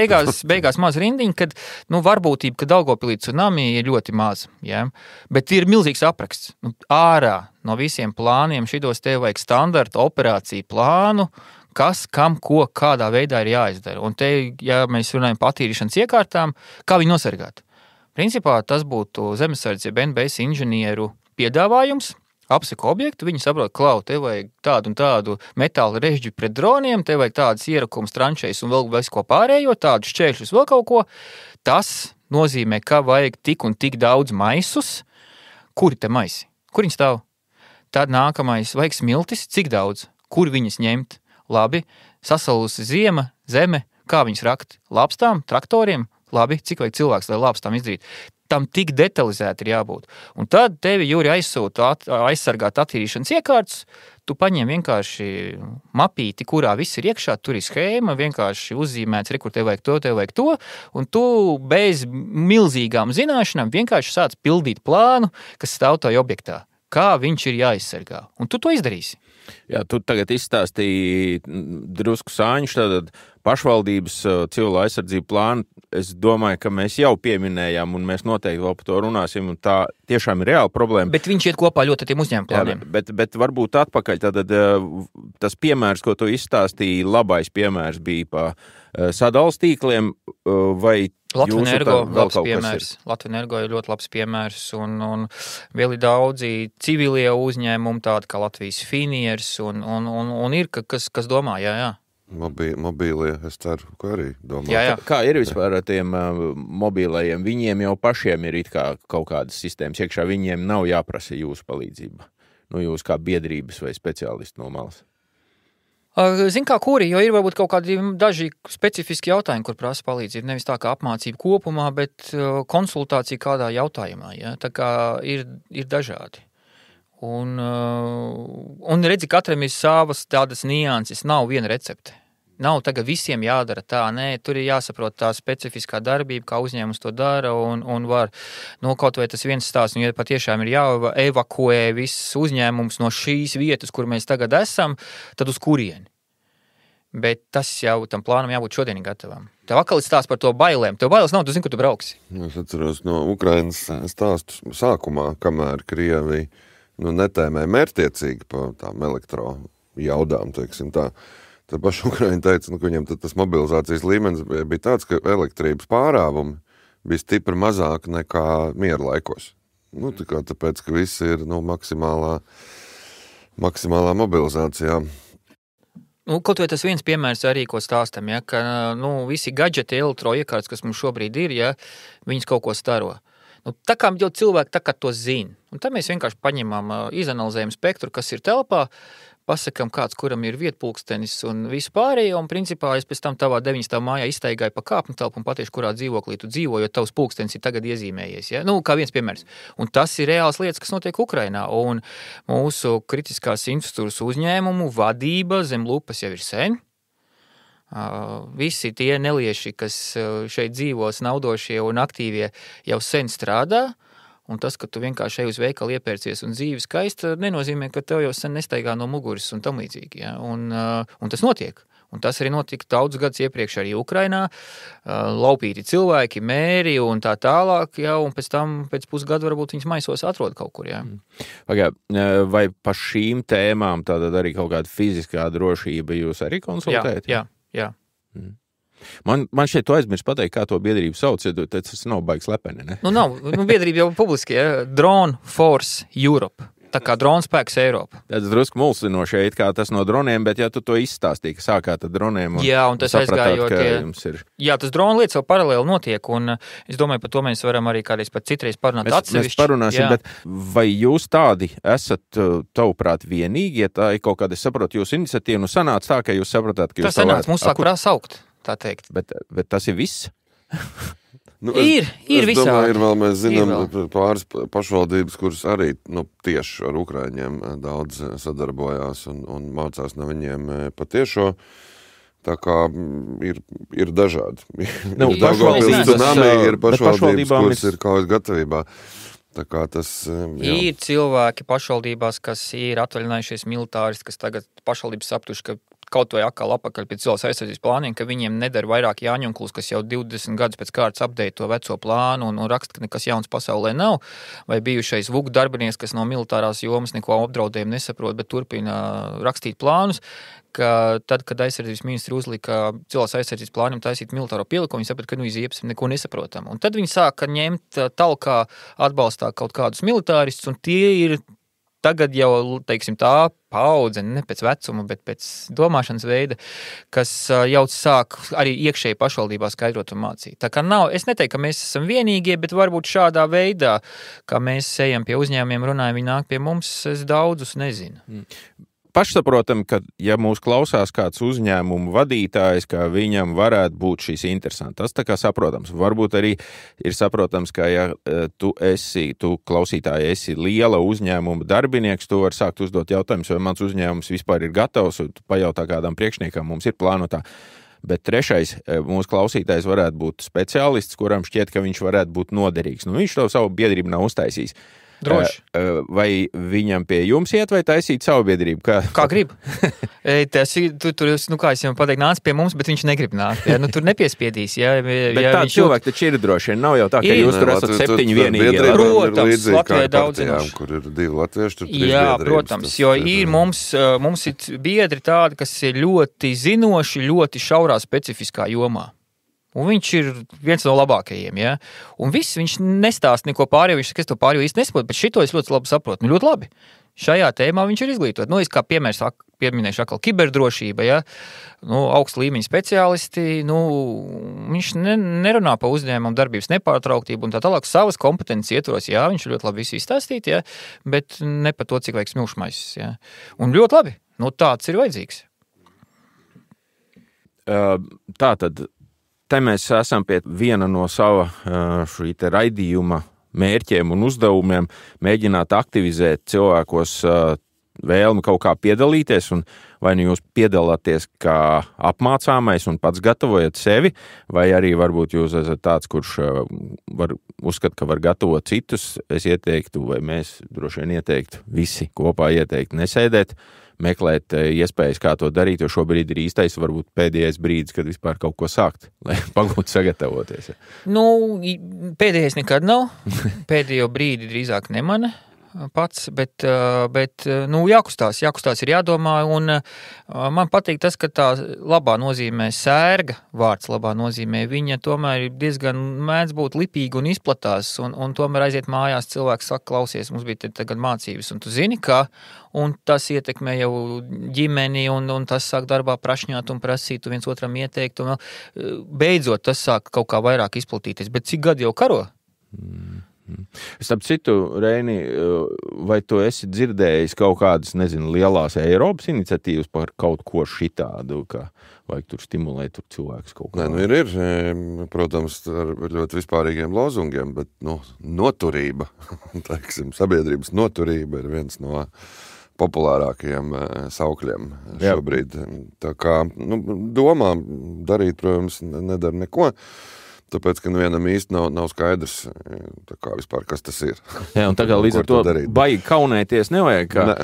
beigās maz rindiņi, kad, varbūtība, ka Daugavpilī tsunami ir ļoti maz, ja? Bet ir milzīgs apraksts. Ārā no visiem plāniem šitos tev vajag standarta operāciju plānu, kas, kam, ko, kādā veidā ir jāizdara. Un te, ja mēs runājam par attīrīšanas iekārtām, kā viņu nosargāt? Principā tas būtu zemesardze NBS inženieru piedāvājums, apsaka objektu, viņi saprot, klau, te vajag tādu un tādu metāla režģi pret droniem, te vajag tādas ierakums, tranšejas un vēl visu ko pārējo, tādu šķēršļus, vēl kaut ko. Tas nozīmē, ka vajag tik un tik daudz maisus. Kuri te maisi? Kur viņi stāv? Tad nākamais, vajag smiltis, cik daudz? Kur viņas ņemt? Labi, sasalusi ziema, zeme, kā viņas rakt? Lāpstām, traktoriem? Labi, cik vajag cilvēks, lai lāpstām izdarīt? Tam tik detalizēti ir jābūt. Un tad tevi, Juri, aizsūta aizsargāt attīrīšanas iekārtas, tu paņem vienkārši mapīti, kurā viss ir iekšā, tur ir schēma, vienkārši uzzīmēts, kur tev vajag to, un tu bez milzīgām zināšanām vienkārši sāc pildīt plānu, kas stāv tajā objektā. Kā viņš ir jāizsargā. Un tu to izdarīsi. Jā, tu tagad izstāstīji drusku sāņus, tātad pašvaldības civila aizsardzību plānu. Es domāju, ka mēs jau pieminējām, un mēs noteikti vēl par to runāsim, un tā tiešām ir reāla problēma. Bet viņš iet kopā ļoti ar tiem uzņēmumu plāniem. Jā, bet varbūt atpakaļ, tātad tas piemērs, ko tu izstāstīji, labais piemērs bija pa sadales tīkliem, vai Latvenergo labs piemērs. Latvenergo ir ļoti labs piemērs, un vēl ir daudzi civilie uzņēmumi, tādi kā Latvijas Finiers, un ir, kas domā, jā. Mobīlie, es ceru, ka arī domā. Jā. Kā ir vispār ar tiem mobīlajiem? Viņiem jau pašiem ir it kā kaut kādas sistēmas iekšā, viņiem nav jāprasa jūsu palīdzība. Jūs kā biedrības vai speciālisti no malas. Zin kā kuri, jo ir varbūt kaut kādi daži specifiski jautājumi, kur prasa palīdzību. Nevis tā kā apmācība kopumā, bet konsultācija kādā jautājumā. Ja? Tā kā ir dažādi. Un redzi, katram ir savas tādas nianses, nav viena recepte. Nav tagad visiem jādara tā, nē, tur ir jāsaprot tā specifiskā darbība, kā uzņēmums to dara un var, kaut vai tas viens stāsts, ja patiešām ir jāevakuē viss uzņēmums no šīs vietas, kur mēs tagad esam, tad uz kurieni. Bet tas jau tam plānam jābūt šodien gatavam. Tev atkal stāsts par to bailēm. Tev bailes nav, tu zini, kur tu brauksi. Es atceros no Ukrainas stāstu sākumā, kamēr Krievija netēmēja mērķtiecīgi pa tām elektro jaudām, teiksim tā. Tad paši Ukraiņi teica, ka viņam tas mobilizācijas līmenis bija tāds, ka elektrības pārāvumi bija stipri mazāk nekā miera laikos. Tāpēc, ka viss ir maksimālā mobilizācijā. Kaut vai tas viens piemērs arī, ko stāstam, ja, ka visi gadžeti, elektroiekārtas, kas mums šobrīd ir, ja, viņas kaut ko staro. Tā kā jau cilvēki tā kā to zina. Un tad mēs vienkārši paņemam, izanalizējam spektru, kas ir telpā, pasakam, kāds, kuram ir vietpulkstenis un visu pārējo, un principā es pēc tam tavā 9. mājā iztaigāju pa kāpņu telpu un patieši, kurā dzīvoklī tu dzīvo, jo tavs pulkstenis ir tagad iezīmējies. Ja? Kā viens piemērs. Un tas ir reāls lietas, kas notiek Ukrainā. Un mūsu kritiskās infrastruktūras uzņēmumu vadība zem lupas jau ir sen. Visi tie nelieši, kas šeit dzīvo, naudošie un aktīvie, jau sen strādā. Un tas, ka tu vienkārši ej uz veikalu iepērcies un dzīve skaista, nenozīmē, ka tev jau sen nestaigā no muguras un tam līdzīgi. Ja? Un tas notiek. Un tas arī notika daudz gadus iepriekš arī Ukrainā. Laupīti cilvēki, mēri un tā tālāk, ja? Un pēc tam, pēc pusgada varbūt viņas maisos atrod kaut kur. Ja? Vai pa šīm tēmām tātad arī kaut kāda fiziskā drošība jūs arī konsultējat? Jā. Man šeit to aizmirst pateikt, kā to biedrību sauc, ja tas nav baigs lepeni, ne? Nav. Biedrība jau publiski, ja? Drone Force Europe. Tā kā drona spēks Eiropa. Tas drusku mulsinoši, it kā tas no droniem, bet ja tu to izstāstīji, ka sākāt ar droniem un jā, un tas aizgājot, jums ir... Jā, tas drona lietas jau paralēli notiek, un es domāju, par to mēs varam arī kādreiz pat citreiz parunāt atsevišķi. Mēs parunāsim, bet vai jūs tādi esat, tavuprāt, vienīgi, ja tā ir kaut kāda, es saprotu, jūsu iniciatīva, sanāca tā, ka jūs sapratāt, ka jūs... Tas sanāca, mums sāk prasa augt, tā teikt. Bet tas ir viss? Ir visādi. Es domāju, mēs zinām pāris pašvaldības, kuras arī tieši ar Ukraiņiem daudz sadarbojās un mācās no viņiem patiešo. Tā kā ir dažādi. Ir pašvaldības, kuras ir kaujas gatavībā. Tā kā tas, ir cilvēki pašvaldībās, kas ir atvaļinājušies militāristi, kas tagad pašvaldības aptuši, ka kaut vai atkal apakaļ pie cilvēks aizsardzības plāniem, ka viņiem nedara vairāk Jāņunkuls, kas jau 20 gadus pēc kārtas update to veco plānu un raksta, ka nekas jauns pasaulē nav, vai bijušais VUK darbinieks, kas no militārās jomas neko apdraudējumu nesaprot, bet turpina rakstīt plānus, ka tad, kad aizsardzības ministri uzlika cilvēks aizsardzības plāniem taisīt militāro pielikumu, viņi saprata, ka iz neko nesaprotam. Un tad viņi sāka ņemt talkā atbalstā kaut kādus militāristus, un tie ir tagad jau, teiksim, tā paudze, ne pēc vecuma, bet pēc domāšanas veida, kas jau sāk arī iekšēji pašvaldībā skaidrot un mācīt. Tā kā nav, es neteiktu, ka mēs esam vienīgie, bet varbūt šādā veidā, kā mēs ejam pie uzņēmumiem, runājam, viņi nāk pie mums, es daudzus nezinu. Pašsaprotam, ka ja mūs klausās kāds uzņēmumu vadītājs, ka viņam varētu būt šis interesants. Tas tā kā saprotams. Varbūt arī ir saprotams, ka ja tu klausītāji esi liela uzņēmuma darbinieks, tu vari sākt uzdot jautājumus, vai mans uzņēmums vispār ir gatavs, un tu pajautā kādam priekšniekam, mums ir plānotā. Bet trešais, mūsu klausītājs varētu būt speciālists, kuram šķiet, ka viņš varētu būt noderīgs. Viņš to savu biedrību nav uztaisījis. Droši. Vai viņam pie jums iet vai taisīt savu biedrību? Kā grib. Tur, kā es jau pateicu, nāc pie mums, bet viņš negrib nākt. Ja? Tur nepiespiedīs. Ja? Bet tādi cilvēki taču ir droši vien. Nav jau tā, ka jūs tur esat 7 vienīgi. Protams, Latvijai daudz zinoši. Kur ir 2 latvieši, tur 3 jā, biedrības. Protams, jo ir mums ir biedri tādi, kas ir ļoti zinoši, ļoti šaurā specifiskā jomā. Un viņš ir viens no labākajiem, ja? Un viņš nestāst neko pārējo, viņš saka, es to pārējo īsti nesaprotu, bet šito es ļoti labi saprotu. Ļoti labi. Šajā tēmā viņš ir izglītot. Es kā piemērs pieminēšu atkal kiberdrošība, ja? Augsta līmeņa speciālisti, viņš nerunā par uzņēmumu darbības nepārtrauktību un tā tālāk savas kompetences ietvaros, jā, viņš ļoti labi visu izstāstīt, ja? Bet ne par to, cik vajag smilšmaisis, ja? Un ļoti labi. Tāds ir vajadzīgs. Tātad. Te mēs esam pie viena no sava šī te raidījuma mērķiem un uzdevumiem mēģināt aktivizēt cilvēkos vēlmi kaut kā piedalīties, un vai nu jūs piedalāties kā apmācāmais un pats gatavojat sevi, vai arī varbūt jūs esat tāds, kurš uzskata, ka var gatavot citus. Es ieteiktu, vai mēs droši vien ieteiktu, visi kopā ieteiktu nesēdēt, meklēt iespējas, kā to darīt, jo šobrīd ir īstais, varbūt pēdējais brīdis, kad vispār kaut ko sākt, lai pagūtu sagatavoties. Pēdējais nekad nav. Pēdējo brīdi drīzāk nemana pats, bet jākustās ir jādomā, un man patīk tas, ka tā labā nozīmē sērga, vārds labā nozīmē, viņa tomēr ir diezgan mēdz būt lipīga un izplatās, un tomēr aiziet mājās, cilvēks saka, klausies, mums bija tagad mācības, un tu zini, ka, un tas ietekmē jau ģimeni, un tas sāk darbā prašņāt un prasīt, un viens otram ieteikt, un beidzot tas sāk kaut kā vairāk izplatīties, bet cik gadi jau karo? Starp citu, Reini, vai tu esi dzirdējis kaut kādas, nezinu, lielās Eiropas iniciatīvas par kaut ko šitādu, ka vajag tur stimulēt cilvēkus kaut kā? Nē, ir, protams, ar ļoti vispārīgiem lozungiem, bet noturība, teiksim, sabiedrības noturība ir viens no populārākajiem saukļiem šobrīd. Tā kā, domā darīt, protams, nedara neko. Tāpēc, ka vienam īsti nav skaidrs, tā kā vispār, kas tas ir. Jā, un tā kā līdz ar to baigi kaunēties nevajag, ka,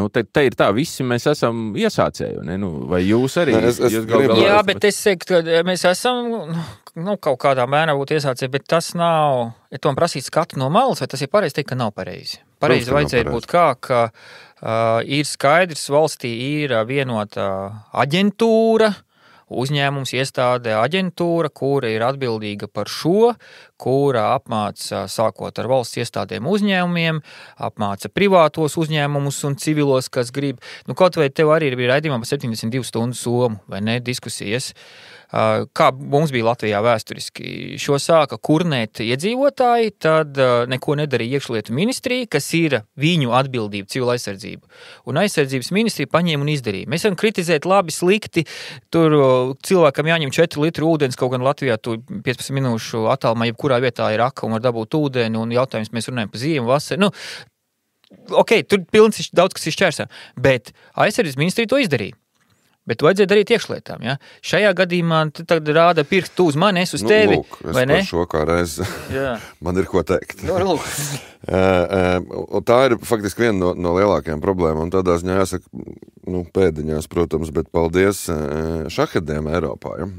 te ir tā, visi mēs esam iesācēji, ne? Vai jūs arī? Jā, bet es saku, ka mēs esam, kaut kādā mērā būtu iesācēji, bet tas nav, ja tom prasīt skatu no malas, vai tas ir pareizi teikt, ka nav pareizi. Pareizi vajadzēja būt kā, ka ir skaidrs, valstī ir vienota aģentūra, uzņēmums, iestāde, aģentūra, kura ir atbildīga par šo, kura apmāca, sākot ar valsts iestādēm uzņēmumiem, apmāca privātos uzņēmumus un civilos, kas grib. Kaut vai tev arī bija raidījumā par 72 stundu somu, vai ne, diskusijas. Kā mums bija Latvijā vēsturiski. Šo sāka kurnēt iedzīvotāji, tad neko nedarīja iekšlietu ministrija, kas ir viņu atbildība, civila aizsardzība. Un aizsardzības ministrija paņēma un izdarīja. Mēs varam kritizēt labi, slikti, tur cilvēkam jāņem 4 litru ūdens, kaut gan Latvijā tu 15 minūšu attālumā jebkurā vietā ir aka un var dabūt ūdeni, un jautājums mēs runājam par ziemu, vasaru. Tur pilns daudz kas ir šķērsā, bet aizsardzības ministrija to izdarīja. Bet vajadzēja darīt iekšlietām, ja? Šajā gadījumā tad rāda pirkstu uz mani, es uz tevi, vai ne? Es par šo kā reiz man ir ko teikt. Tā ir faktiski viena no lielākajām problēmām, un tādā ziņā jāsaka, pēdiņās, protams, bet paldies šahediem Eiropā, ja?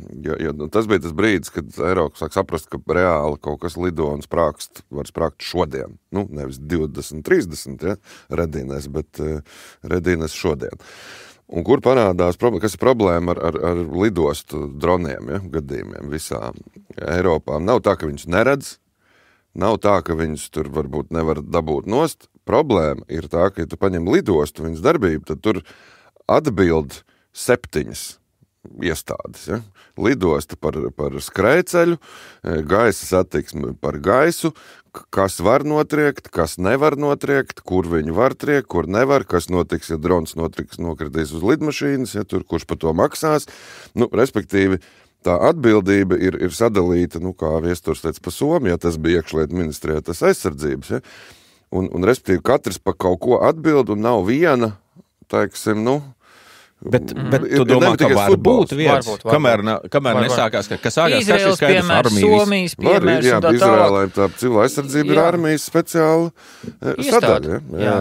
Jo tas bija tas brīdis, kad Eiropa sāk saprast, ka reāli kaut kas lido un var sprākt šodien. Nevis 20, 30, ja? Redīnēs, bet Redīnēs šodien. Un kur parādās, kas ir problēma ar lidostu droniem, ja, gadījumiem visā Eiropā? Nav tā, ka viņus neredz, nav tā, ka viņus tur varbūt nevar dabūt nost. Problēma ir tā, ka, ja tu paņem lidostu, viņas darbību, tad tur atbild 7 iestādes. Ja? Lidosta par skrējceļu, gaisa satiksme par gaisu, kas var notriekt, kas nevar notriekt, kur viņi var triekt, kur nevar, kas notiks, ja drons nokritīs uz lidmašīnas, ja tur kurš par to maksās. Respektīvi, tā atbildība ir sadalīta, kā Viesturs teica, pa somu, ja tas bija iekšlietu ministrijā, tas aizsardzības. Ja? Un respektīvi, katrs par kaut ko atbild un nav viena, teiksim, Bet tu domā, ka var būt viens, kamēr nesākās, kas sākās, Izraels, kas ir skaidrs armijas. Somijas piemērs un tā Izraēlai tā civila aizsardzība ir armijas speciāla sadaļa. Jā.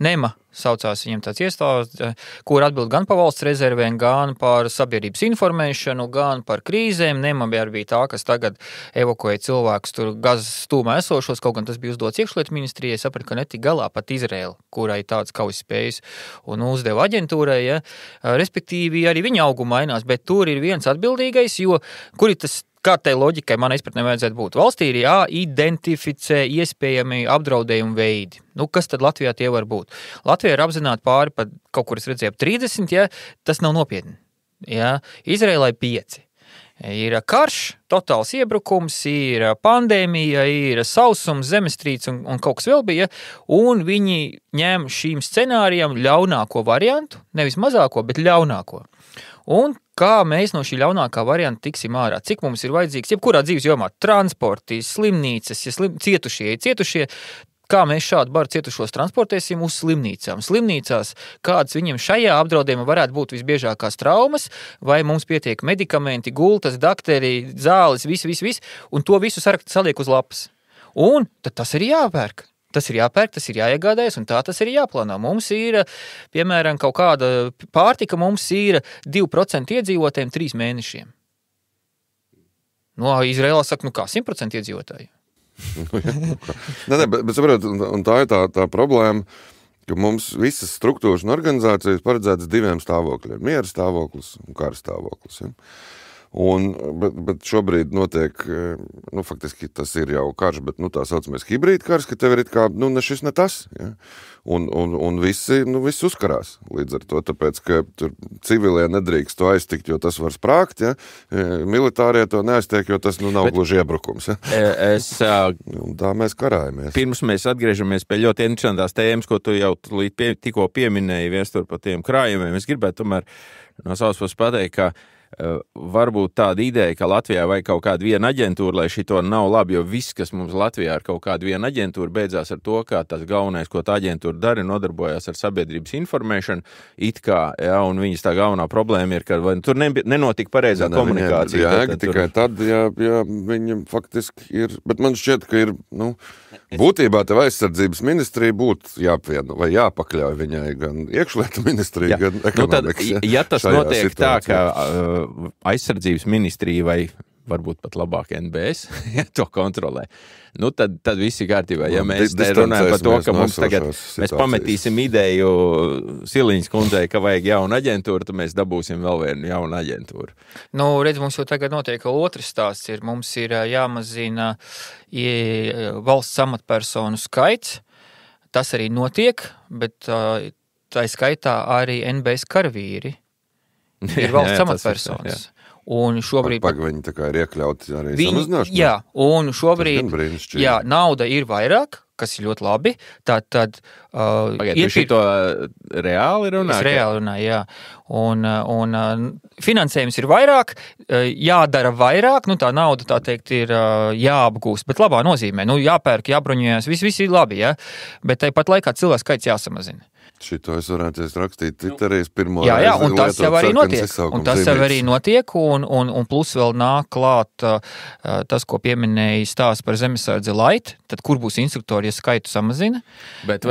NEMA saucās viņam tāds iestādes, kur atbild gan par valsts rezervēm, gan par sabiedrības informēšanu, gan par krīzēm. NEMA bija tā, kas tagad evakuēja cilvēkus tur gazas stūmā esošos, kaut gan tas bija uzdots iekšlietu ministrijai, sapratu, ka netika galā pat Izraela, kurai tāds kaujas spējas un uzdeva aģentūrai, ja. Respektīvi arī viņa auguma mainās, bet tur ir viens atbildīgais, jo kur ir tas kā tai loģikai man izpratnē vajadzētu būt? Valstī ir jāidentificē iespējami apdraudējumu veidi. Kas tad Latvijā tie var būt? Latvijā ir apzināti pāri pat kaut kur es redzēju 30, ja, tas nav nopietni. Ja. Izraēlai 5. Ir karš, totāls iebrukums, ir pandēmija, ir sausums, zemestrīce un kaut kas vēl bija, un viņi ņem šīm scenārijām ļaunāko variantu, nevis mazāko, bet ļaunāko. Un kā mēs no šī ļaunākā varianta tiksim ārā? Cik mums ir vajadzīgs, jebkurā dzīves jomā, transporti, slimnīcas, cietušie, kā mēs šādu baru cietušos transportēsim uz slimnīcām? Slimnīcās, kādas viņiem šajā apdraudējumā varētu būt visbiežākās traumas, vai mums pietiek medikamenti, gultas, dakteri, zāles, viss, un to visu sarakstu saliek uz lapas. Un tad tas ir jāpērk. Tas ir jāiegādājas, un tā tas ir jāplāno. Mums ir, piemēram, kaut kāda pārtika, mums ir 2% iedzīvotājiem 3 mēnešiem. Izraēlā saka, kā 100% iedzīvotāji? Bet saprot, un tā ir tā problēma, ka mums visas struktūras un organizācijas paredzētas 2 stāvokļiem. Miera stāvoklis un kara stāvoklis. Ja? Bet šobrīd notiek, faktiski tas ir jau karš, bet tā saucamies hibrīda karš, ka tev ir kā, ne šis, ne tas, ja? Un visi uzkarās līdz ar to, tāpēc, ka tur civilie nedrīkst to aiztikt, jo tas var sprākt, ja? Militārie to neaiztiek, jo tas nav gluži iebrukums, ja? Un tā mēs karājamies. Pirms mēs atgriežamies pie ļoti interesantās tēmas, ko tu jau tikko pieminēji, Viestur, par tiem krājumiem. Es gribētu tomēr no savas puses pateikt, ka varbūt tāda ideja, ka Latvijā vajag kaut kādu vienu aģentūru, lai šito nav labi, jo viss, kas mums Latvijā ar kaut kādu vienu aģentūru, beidzās ar to, ka tas galvenais, ko tā aģentūra dara, nodarbojās ar sabiedrības informēšanu, un viņas tā galvenā problēma ir, ka tur nenotika pareizā komunikācija. Jā, tikai tad, ja viņi faktiski ir, bet man šķiet, ka ir, būtībā tev aizsardzības ministrija būtu jāapvieno vai jāpakļauj viņai gan iekšlietu ministrija, gan ekonomikas. Ja tas notiek tā, ka aizsardzības ministrija vai varbūt pat labāk NBS, ja to kontrolē, tad viss ir kārtībā. Ja mēs runājam par to, ka mums tagad mēs pametīsim ideju Siliņas kundzei, ka vajag jaunu aģentūru, tad mēs dabūsim vēl vienu jaunu aģentūru. Redz, mums jau tagad notiek otrs stāsts. Mums ir jāmazina valsts amatpersonu skaits. Tas arī notiek, bet tā skaitā arī NBS karavīri ir valsts amatpersonas. Un šobrīd... Viņi tā kā ir iekļauti arī samazināšanā. Jā, un šobrīd nauda ir vairāk, kas ir ļoti labi. Tad šito reāli runā? Es reāli runāju, jā. Un finansējums ir vairāk, jādara vairāk, tā nauda, tā teikt, ir jāapgūst, bet labā nozīmē. Jāpērk, jābruņojas, viss ir labi, ja? Bet tāpat laikā cilvēku skaits jāsamazina. Šito es varētu rakstīt Twitterī pirmo reizi. Jā, un tas jau arī notiek. Un tas jau arī notiek, un plus vēl nāk klāt tas, ko pieminēja stāsts par zemesardzi Light, tad kur būs instruktori, ja skaitu samazina. Bet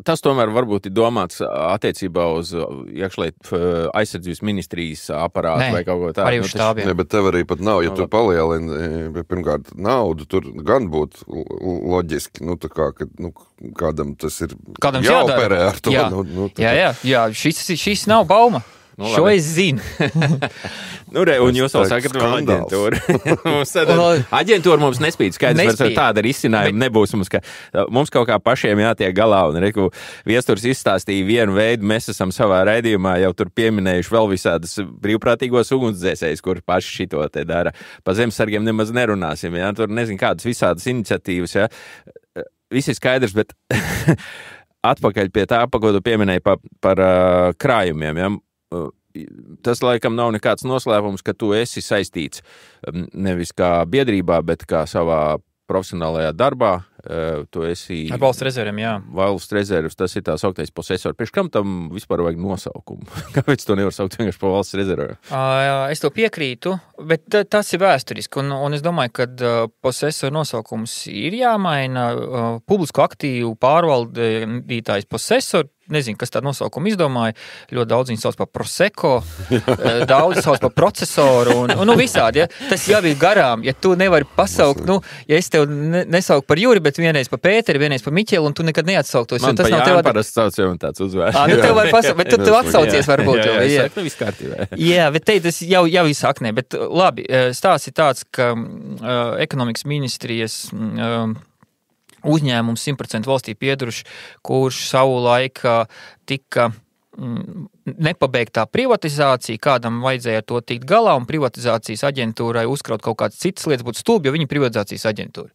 tas tomēr varbūt ir domāts attiecībā uz iekšlietu aizsardzības ministrijas aparātu vai kaut ko tādu. Arī uz štābiem. Bet tev arī pat nav, ja tu palielini, pirmkārt, naudu, tur gan būtu loģiski, tā kā, ka, kādam tas ir jāoperē ar to. Jā, šis nav bauma. Šo es zinu. Un jūs vēl sakat, vēl aģentūra. Aģentūra mums nespīd, skaidrs, tāda risinājuma nebūs. Mums kaut kā pašiem jātiek galā. Un Viesturs izstāstīja vienu veidu, mēs esam savā raidījumā jau tur pieminējuši vēl visādas brīvprātīgos ugunsdzēsējus, kur paši šito te dara. Pa zemesargiem nemaz nerunāsim. Ja? Tur nezinu kādas visādas iniciatīvas. Ja? Viss ir skaidrs, bet atpakaļ pie tā, ko tu pieminēji par krājumiem. Ja? Tas laikam nav nekāds noslēpums, ka tu esi saistīts nevis kā biedrībā, bet kā savā profesionālajā darbā. Tu esi... Ar valsts rezerviem, jā. Valsts rezervs, tas ir tā sauktais posesori. Pēc kam tam vispār vajag nosaukumu? Kāpēc to nevar saukt vienkārši par valsts rezerviem? Es to piekrītu, bet tas ir vēsturiski. Un es domāju, ka posesori nosaukums ir jāmaina. Publisku aktīvu pārvaldītājs posesori, nezinu, kas tādu nosaukumu izdomāja, ļoti daudz viņi sauc par Prosecco, daudz sauc par procesoru un visādi. Ja? Tas jau ir garām, ja tu nevari pasaukt, ja es tev nesauku par Juri, bet vienreiz par Pēteri, vienreiz par Miķelu, un tu nekad neatsauktos. Man pa Jāni parasti sauc jau tāds uzvērš. Tev var pasaukt, bet tu atsaucies varbūt. Jā, viss kārtībā. Jā, bet tas jau izsaknē, bet labi, stāsts ir tāds, ka ekonomikas ministrijas uzņēmums 100% valstī piedaruši, kurš savu laiku tika nepabeigtā privatizācija, kādam vajadzēja ar to tikt galā, un privatizācijas aģentūrai uzkraut kaut kādas citas lietas, būtu stulbi, jo viņi privatizācijas aģentūra.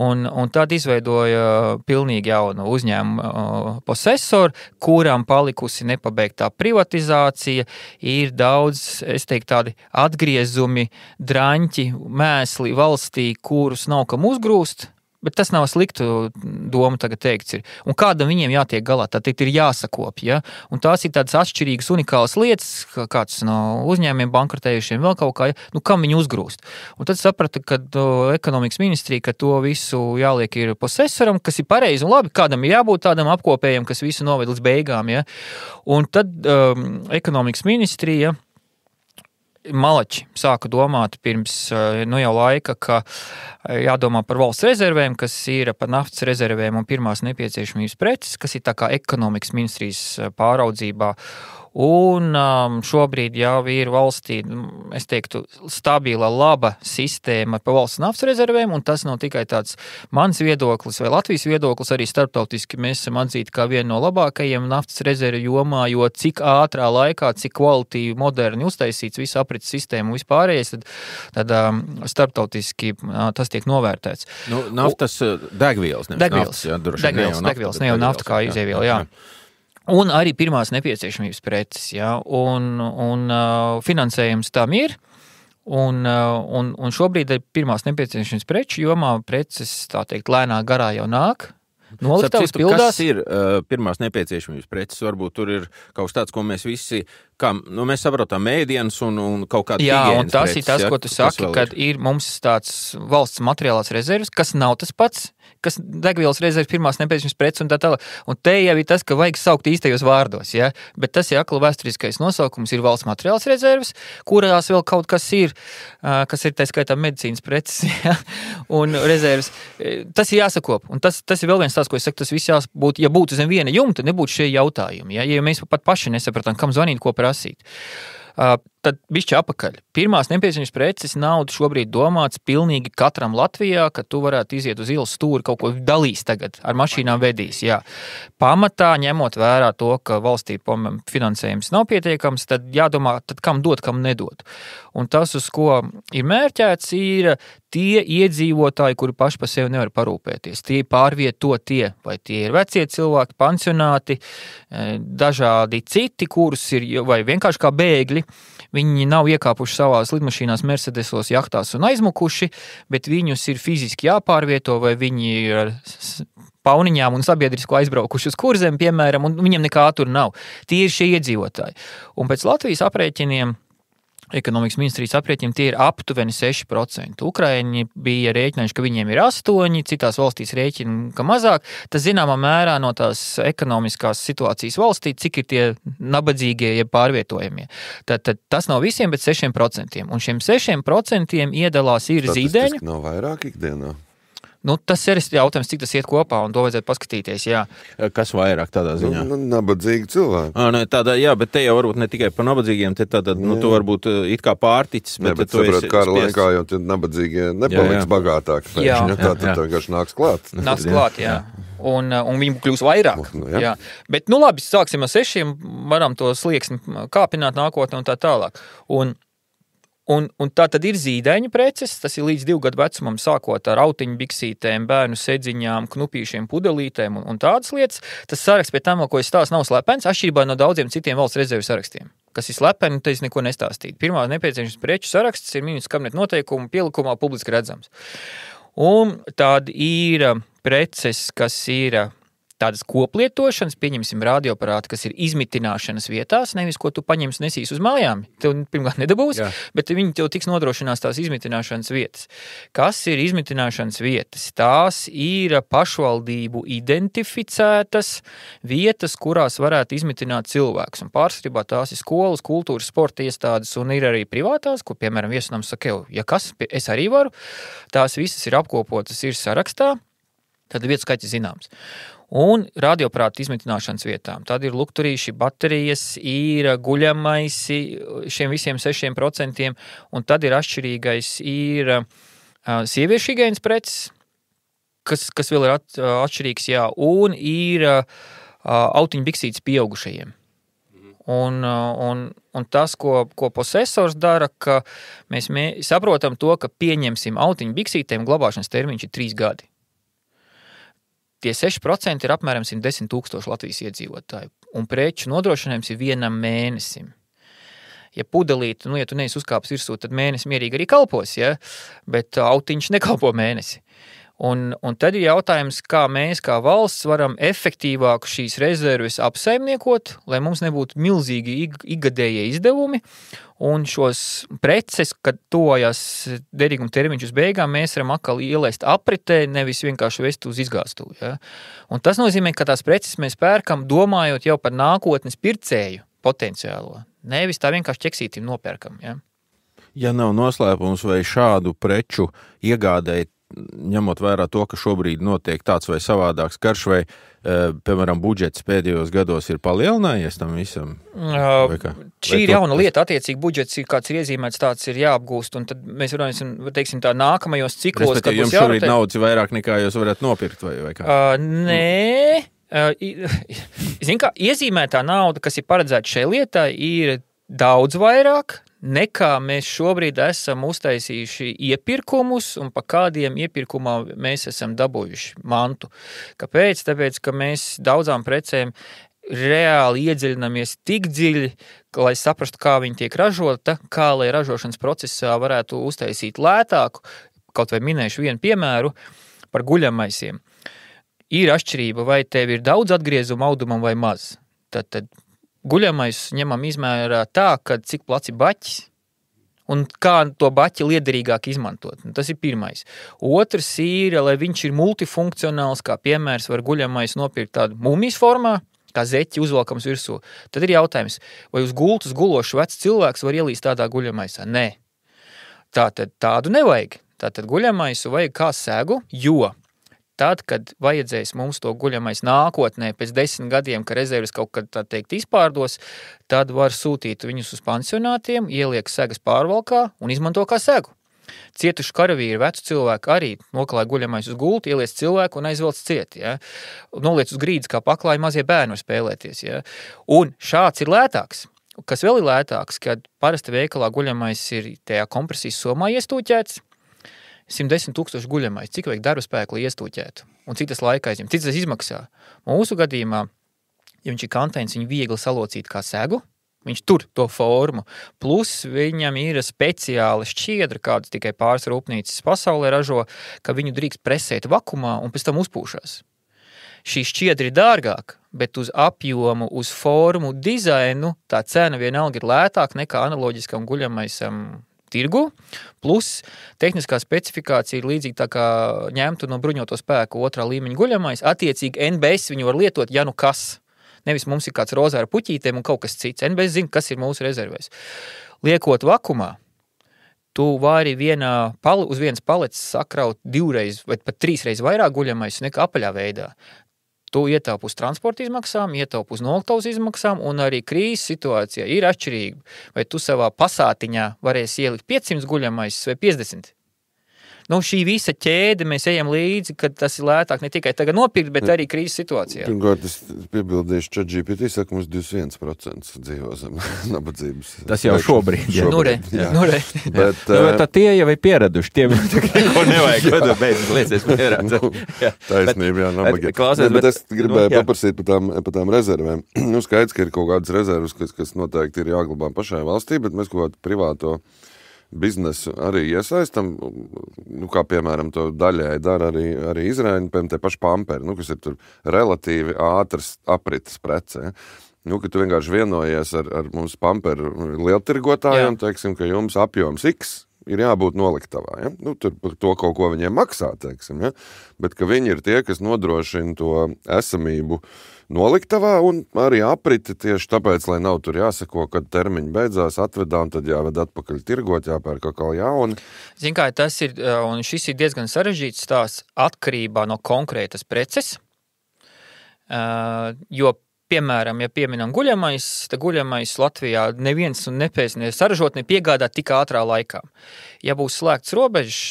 Un tad izveidoja pilnīgi jaunu uzņēmumu posesoru, kuram palikusi nepabeigtā privatizācija, ir daudz, es teiktu, tādi atgriezumi, draņķi, mēsli valstī, kurus nav kam uzgrūst. Bet tas nav sliktu domu tagad teikts ir. Un kādam viņiem jātiek galā, tā teikt, ir jāsakopja. Ja? Un tās ir tādas atšķirīgas, unikālas lietas, kāds no uzņēmumiem bankrotējušiem vēl kaut kā, ja? Kam viņi uzgrūst. Un tad saprata, ka ekonomikas ministrija, ka to visu jāliek ir posesoram, kas ir pareizi un labi, kādam ir jābūt tādam apkopējam, kas visu noved līdz beigām. Ja? Un tad ekonomikas ministrija Malači sāka domāt pirms jau laika, ka jādomā par valsts rezervēm, kas ir par naftas rezervēm un pirmās nepieciešamības preces, kas ir tā kā ekonomikas ministrijas pāraudzībā. Un šobrīd jau ir valstī, es teiktu, stabila, laba sistēma pa valsts naftas rezervēm, un tas nav tikai tāds mans viedoklis vai Latvijas viedoklis, arī starptautiski mēs esam atzīti kā viena no labākajiem naftas rezervu jomā, jo cik ātrā laikā, cik kvalitīvi, moderni uztaisīts visu aprits sistēmu un vispārējais, tad starptautiski tas tiek novērtēts. Nu, naftas degvielas, nevis naftas, jā, degvielas, ne jau nafta kā izēviela, jā. Un arī pirmās nepieciešamības preces, jā, un finansējums tam ir, un šobrīd pirmās nepieciešamības preču jomā preces, tā teikt, lēnā garā jau nāk. Noliktavas pildās. Kas ir pirmās nepieciešamības preces? Varbūt tur ir kaut kas tāds, ko mēs visi, mēs saprotam mēdienas un kaut kāda higienas preces. Jā, un tas ir tas, ko tu saki, kad ir mums tāds valsts materiālās rezerves, kas nav tas pats, kas degvielas rezerves pirmās nepieciešamības preces un tā tālāk. Un te jau ir tas, ka vajag saukt īstajos vārdos, ja? Bet tas ir akla vēsturiskais nosaukums, ir valsts materiālās rezerves, kurās vēl kaut kas ir tā skaitā medicīnas preces, ja? Un rezerves. Tas ir jāsakop, un tas ir vēl viens tās, ko es saku, tas viss jābūt, ja būtu zem viena jumta, nebūtu šie jautājumi, ja mēs pat paši nesapratam, kam zvanīt, ko prasīt. Tad bišķi apakaļ. Pirmās nepieciešamības preces nauda šobrīd domāts pilnīgi katram Latvijā, ka tu varētu iziet uz ielas stūri, kaut ko dalīs tagad, ar mašīnām vedīs, jā. Pamatā, ņemot vērā to, ka valstī finansējums nav pietiekams, tad jādomā, tad kam dot, kam nedot. Un tas, uz ko ir mērķēts, ir tie iedzīvotāji, kuri paši par sevi nevar parūpēties. Tie pārvietotie, vai tie ir vecie cilvēki, pansionāti, dažādi citi, kurus ir, vai vienkārši kā bēgļi, viņi nav iekāpuši savās lidmašīnās, Mercedesos, jahtās un aizmukuši, bet viņus ir fiziski jāpārvieto, vai viņi ir ar pauniņām un sabiedrisko aizbraukuši uz Kurzem, piemēram, un viņiem nekā tur nav. Tie ir šie iedzīvotāji. Un pēc Latvijas aprēķiniem, ekonomikas ministrijas aprēķiniem, tie ir aptuveni 6%. Ukraiņi bija rēķinājuši, ka viņiem ir 8%, citās valstīs rēķina, ka mazāk. Tas zināmā mērā no tās ekonomiskās situācijas valstī, cik ir tie nabadzīgie, jeb pārvietojamie. Tad tas nav visiem, bet 6%. Un šiem 6% iedalās ir zīdeņi. Tas nav vairāk ikdienā? Nu, tas ir jautājums, cik tas iet kopā, un to vajadzētu paskatīties, jā. Kas vairāk tādā ziņā? Nabadzīgi cilvēki. Jā, bet te jau varbūt ne tikai par nabadzīgiem, te tātad, tu varbūt it kā pārticis, bet tu saprot, kara laikā jau tie nabadzīgie nepaliks bagātāki. Tā vienkārši nāks klāt. Nāks klāt, jā. Un viņi kļūs vairāk. Jā. Bet, labi, sāksim ar 6, varam to slieksni kāpināt nākotnē un tā tālāk. Un tā tad ir zīdaiņu preces, tas ir līdz 2 gadu vecumam, sākot ar autiņu biksītēm, bērnu sedziņām, knupīšiem, pudelītēm un tādas lietas. Tas saraksts pie tam, ko es stāstu, nav slepens, atšķirībā no daudziem citiem valsts rezervu sarakstiem, kas ir slepeni, tad es neko nestāstītu. Pirmā nepieciešams preču saraksts ir ministrs kabineta noteikumu pielikumā publiski redzams. Un tāda ir preces, kas ir tādas koplietošanas, pieņemsim radioaparāti, kas ir izmitināšanas vietās, nevis, ko tu paņemsi nesīs uz mājām. Tev pirmkārt nedabūs, bet viņi tev tiks nodrošinās tās izmitināšanas vietas. Kas ir izmitināšanas vietas? Tās ir pašvaldību identificētas vietas, kurās varētu izmitināt cilvēkus. Un pārsvarībā tās ir skolas, kultūras, sporta iestādes un ir arī privātās, ko, piemēram, viesunams saka, ja kas, es arī varu. Tās visas ir apkopotas, ir sarakstā, tad vietu skaits ir zināms. Un radioaparātu izmitināšanas vietām. Tad ir lukturīši, baterijas, ir guļamaisi šiem visiem 6%, un tad ir atšķirīgais, ir sieviešu higienas preces, kas vēl ir atšķirīgs, jā, un ir autiņu biksītes pieaugušajiem. Un tas, ko posesors dara, ka mēs saprotam to, ka pieņemsim autiņu biksītēm, glabāšanas termiņš ir 3 gadi. Tie 6% ir apmēram 110 000 Latvijas iedzīvotāju, un preču nodrošinājums ir 1 mēnesim. Ja pudelīte, ja tu neesi uzkāpis virsū, tad mēnesi mierīgi arī kalpos, ja? Bet autiņš nekalpo mēnesi. Un tad ir jautājums, kā mēs, kā valsts, varam efektīvāk šīs rezerves apsaimniekot, lai mums nebūtu milzīgi ikgadējie izdevumi, un šos preces, kad tojas derīguma termiņš uz beigām, mēs varam atkal ielaist apritē, nevis vienkārši vest uz izgāstu. Ja? Un tas nozīmē, ka tās preces mēs pērkam, domājot jau par nākotnes pircēju potenciālo, nevis tā vienkārši ķeksītim nopērkam. Ja? Ja nav noslēpums vai šādu preču iegādēji ņemot vērā to, ka šobrīd notiek tāds vai savādāks karš, vai, piemēram, budžets pēdējos gados ir palielinājies tam visam? Šī ir jauna lieta, attiecīgi budžets ir kāds ir iezīmēts, tāds ir jāapgūst, un tad mēs varēsim, teiksim tā, nākamajos ciklos, kad jums šobrīd naudas vairāk nekā jūs varat nopirkt, vai kā? Nē. Zin kā, iezīmētā nauda, kas ir paredzēta šai lietai, ir daudz vairāk, nekā mēs šobrīd esam uztaisījuši iepirkumus un pa kādiem iepirkumā mēs esam dabūjuši mantu. Kāpēc? Tāpēc, ka mēs daudzām precēm reāli iedziļinamies tik dziļi, lai saprastu, kā viņi tiek ražota, kā lai ražošanas procesā varētu uztaisīt lētāku. Kaut vai minēšu vienu piemēru par guļamaisiem. Ir atšķirība, vai tev ir daudz atgriezumu audumam vai maz. Tad guļamais ņemam izmērā tā, ka cik plats ir baķis un kā to baķi liederīgāk izmantot. Tas ir pirmais. Otrs ir, lai viņš ir multifunkcionāls, kā piemērs var guļamais nopirkt tādu mumijas formā, kā zeķi uzvalkams virsū. Tad ir jautājums, vai uz gultas gulošu vecs cilvēks var ielīst tādā guļamaisā? Nē. Tātad tādu nevajag. Tātad guļamaisu vajag kā segu, jo tad, kad vajadzēs mums to guļamais nākotnē, pēc 10 gadiem, ka rezerves kaut kad, tā teikt, izpārdos, tad var sūtīt viņus uz pansionātiem, ieliek segas pārvalkā un izmanto kā segu. Cietuši karavīri, vecu cilvēku arī noklāja guļamais uz gultu, ieliec cilvēku un aizvelc ciet. Ja? Noliec uz grīdas, kā paklāja mazie bērni var spēlēties. Ja? Un šāds ir lētāks. Kas vēl ir lētāks, kad parasti veikalā guļamais ir tajā kompresijas somā iestūķēts, 110 000 guļamais, cik vajag darba spēku, lai iestūķētu, un cik tas laika aizņem, cik tas izmaksā. Mūsu gadījumā, ja viņš ir kanteins, viņu viegli salocīt kā segu, viņš tur to formu, plus viņam ir speciāli šķiedra, kādas tikai pāris rūpnīcas pasaulē ražo, ka viņu drīkst presēt vakumā un pēc tam uzpūšās. Šī šķiedra ir dārgāk, bet uz apjomu, uz formu, dizainu tā cena vienalga ir lētāk nekā analoģiskam guļamaisam tirgu, plus tehniskā specifikācija ir līdzīgi tā kā ņemtu no bruņoto spēku 2. līmeņa guļamais, attiecīgi NBS viņu var lietot, ja nu kas. Nevis mums ir kāds rozā ar puķītēm un kaut kas cits. NBS zina, kas ir mūsu rezervēs. Liekot vakumā, tu vari uz vienas paletes sakraut 2 vai pat 3 reizes vairāk guļamais nekā apaļā veidā. Tu ietaupi uz transporta izmaksām, ietaupi uz noliktavas izmaksām, un arī krīzes situācijā ir atšķirība. Vai tu savā pasātiņā varēsi ielikt 500 guļamais vai 50? Šī visa ķēde mēs ejam līdzi, kad tas ir lētāk ne tikai tagad nopirkt, bet arī krīzes situācijā. Pirmkārt, es piebildīšu, ChatGPT saka, mums 21% dzīvo zem nabadzības. Tas jau šobrīd. Bet tā tie jau ir pieraduši, tiem neko nevajag, beidzas liecies mierā. Taisnība, jā, nabagie. Bet es gribēju paprasīt par tām rezervēm. Skaidrs, ka ir kaut kādas rezervas, kas noteikti ir jāglabā pašai valstī, bet mēs kaut kādu privāto biznesu arī iesaistam, kā piemēram to daļai dara arī Izraēļi, piemēram, tie paši pamperi, kas ir tur relatīvi ātras aprites prece. Ka tu vienkārši vienojies ar mums pamperu lieltirgotājiem, teiksim, ka jums apjoms X ir jābūt noliktavā. Ja? Tur par to kaut ko viņiem maksā, teiksim, ja? Bet ka viņi ir tie, kas nodrošina to esamību noliktavā un arī apriti tieši tāpēc, lai nav tur jāsako, kad termiņi beidzās, atvedā un tad jāved atpakaļ tirgot, jāpērk atkal jauni. Zin kā, tas ir, un šis ir diezgan sarežģīts stāsts atkarībā no konkrētas preces, jo, piemēram, ja pieminam guļamais, tad guļamais Latvijā neviens un nepēs saražot, ne piegādāt tik ātrā laikā. Ja būs slēgts robežs,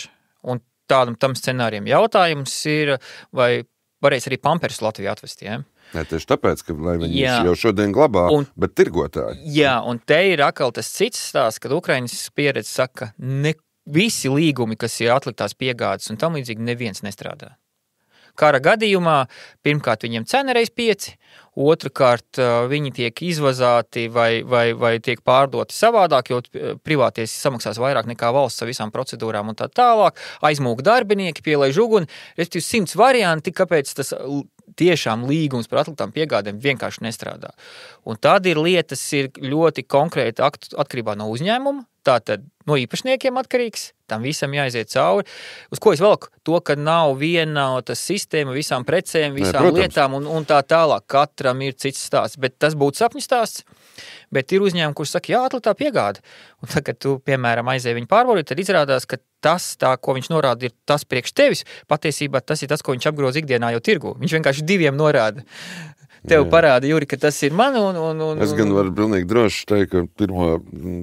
un tam scenārijam jautājums ir, vai varēs arī pamperus Latvijā atvest, ja? Ne, tieši tāpēc, ka lai viņi jau šodien glabā, bet tirgotāji. Jā, un te ir atkal tas cits stāsts, kad Ukraiņas pieredze saka, visi līgumi, kas ir atliktās piegādes, un tam līdzīgi neviens nestrādā. Kara gadījumā, pirmkārt, viņiem cena reiz 5, otrkārt, viņi tiek izvazāti vai tiek pārdoti savādāk, jo privāties samaksās vairāk nekā valsts ar visām procedūrām un tā tālāk, aizmūk darbinieki, pielaiž uguni, respektīvi 100 varianti, kāpēc tas tiešām līgums par atliktām piegādēm vienkārši nestrādā. Un tad ir lietas ir ļoti konkrēti atkarībā no uzņēmuma, tātad no īpašniekiem atkarīgs, tam visam jāiziet cauri. Uz ko es velku? To, ka nav vienota sistēma visām precēm, visām lietām un tā tālāk. Katram ir cits stāsts, bet tas būtu sapņu stāsts. Bet ir uzņēmumi, kurš saka, jā, atliktā piegāde. Un tad, kad tu, piemēram, aizēji viņu pārbaudīt, tad izrādās, ka tas, ko viņš norāda, ir tas priekš tevis. Patiesībā tas ir tas, ko viņš apgroz ikdienā jau tirgu. Viņš vienkārši 2 norāda. Tev parāda, Juri, ka tas ir man. Es gan varu pilnīgi droši teikt, ka pirmo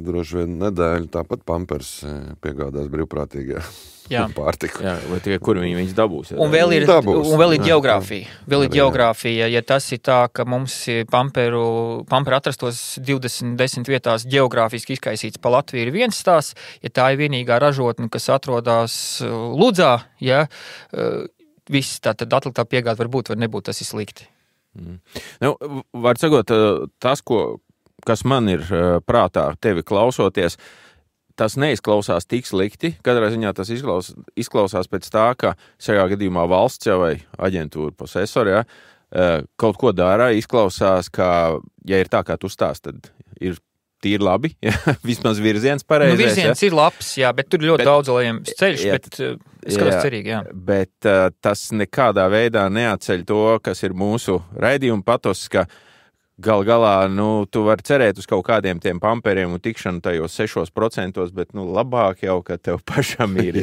droši vien nedēļu tāpat Pampers piegādās brīvprātīgā pārtiku. Jā, vai tikai kur viņas dabūs? Un vēl ir geogrāfija. Vēl ir geogrāfija. Ja tas ir tā, ka mums Pamperu atrastos 10 vietās geogrāfiski izkaisīts pa Latviju ir viens stāsts, ja tā ir vienīgā ražotne, kas atrodas Ludzā, viss tā tad atliktā piegāde var būt, var nebūt, tas ir slikti. Nu, var sakot, tas, kas man ir prātā tevi klausoties, tas neizklausās tik slikti. Katrā ziņā tas izklausās pēc tā, ka šajā gadījumā valsts vai aģentūra posesori kaut ko dara, izklausās, ka, ja ir tā, kā tu stāst, tad ir tīri labi, vismaz virziens pareizais. Virziens ir labs, bet tur ļoti daudz lejams ceļš, bet skatās cerīgi, Bet tas nekādā veidā neatceļ to, kas ir mūsu raidījuma patos, ka galā, tu vari cerēt uz kaut kādiem tiem pamperiem un tikšanu tajos 6%, bet, labāk jau, ka tev pašam ir,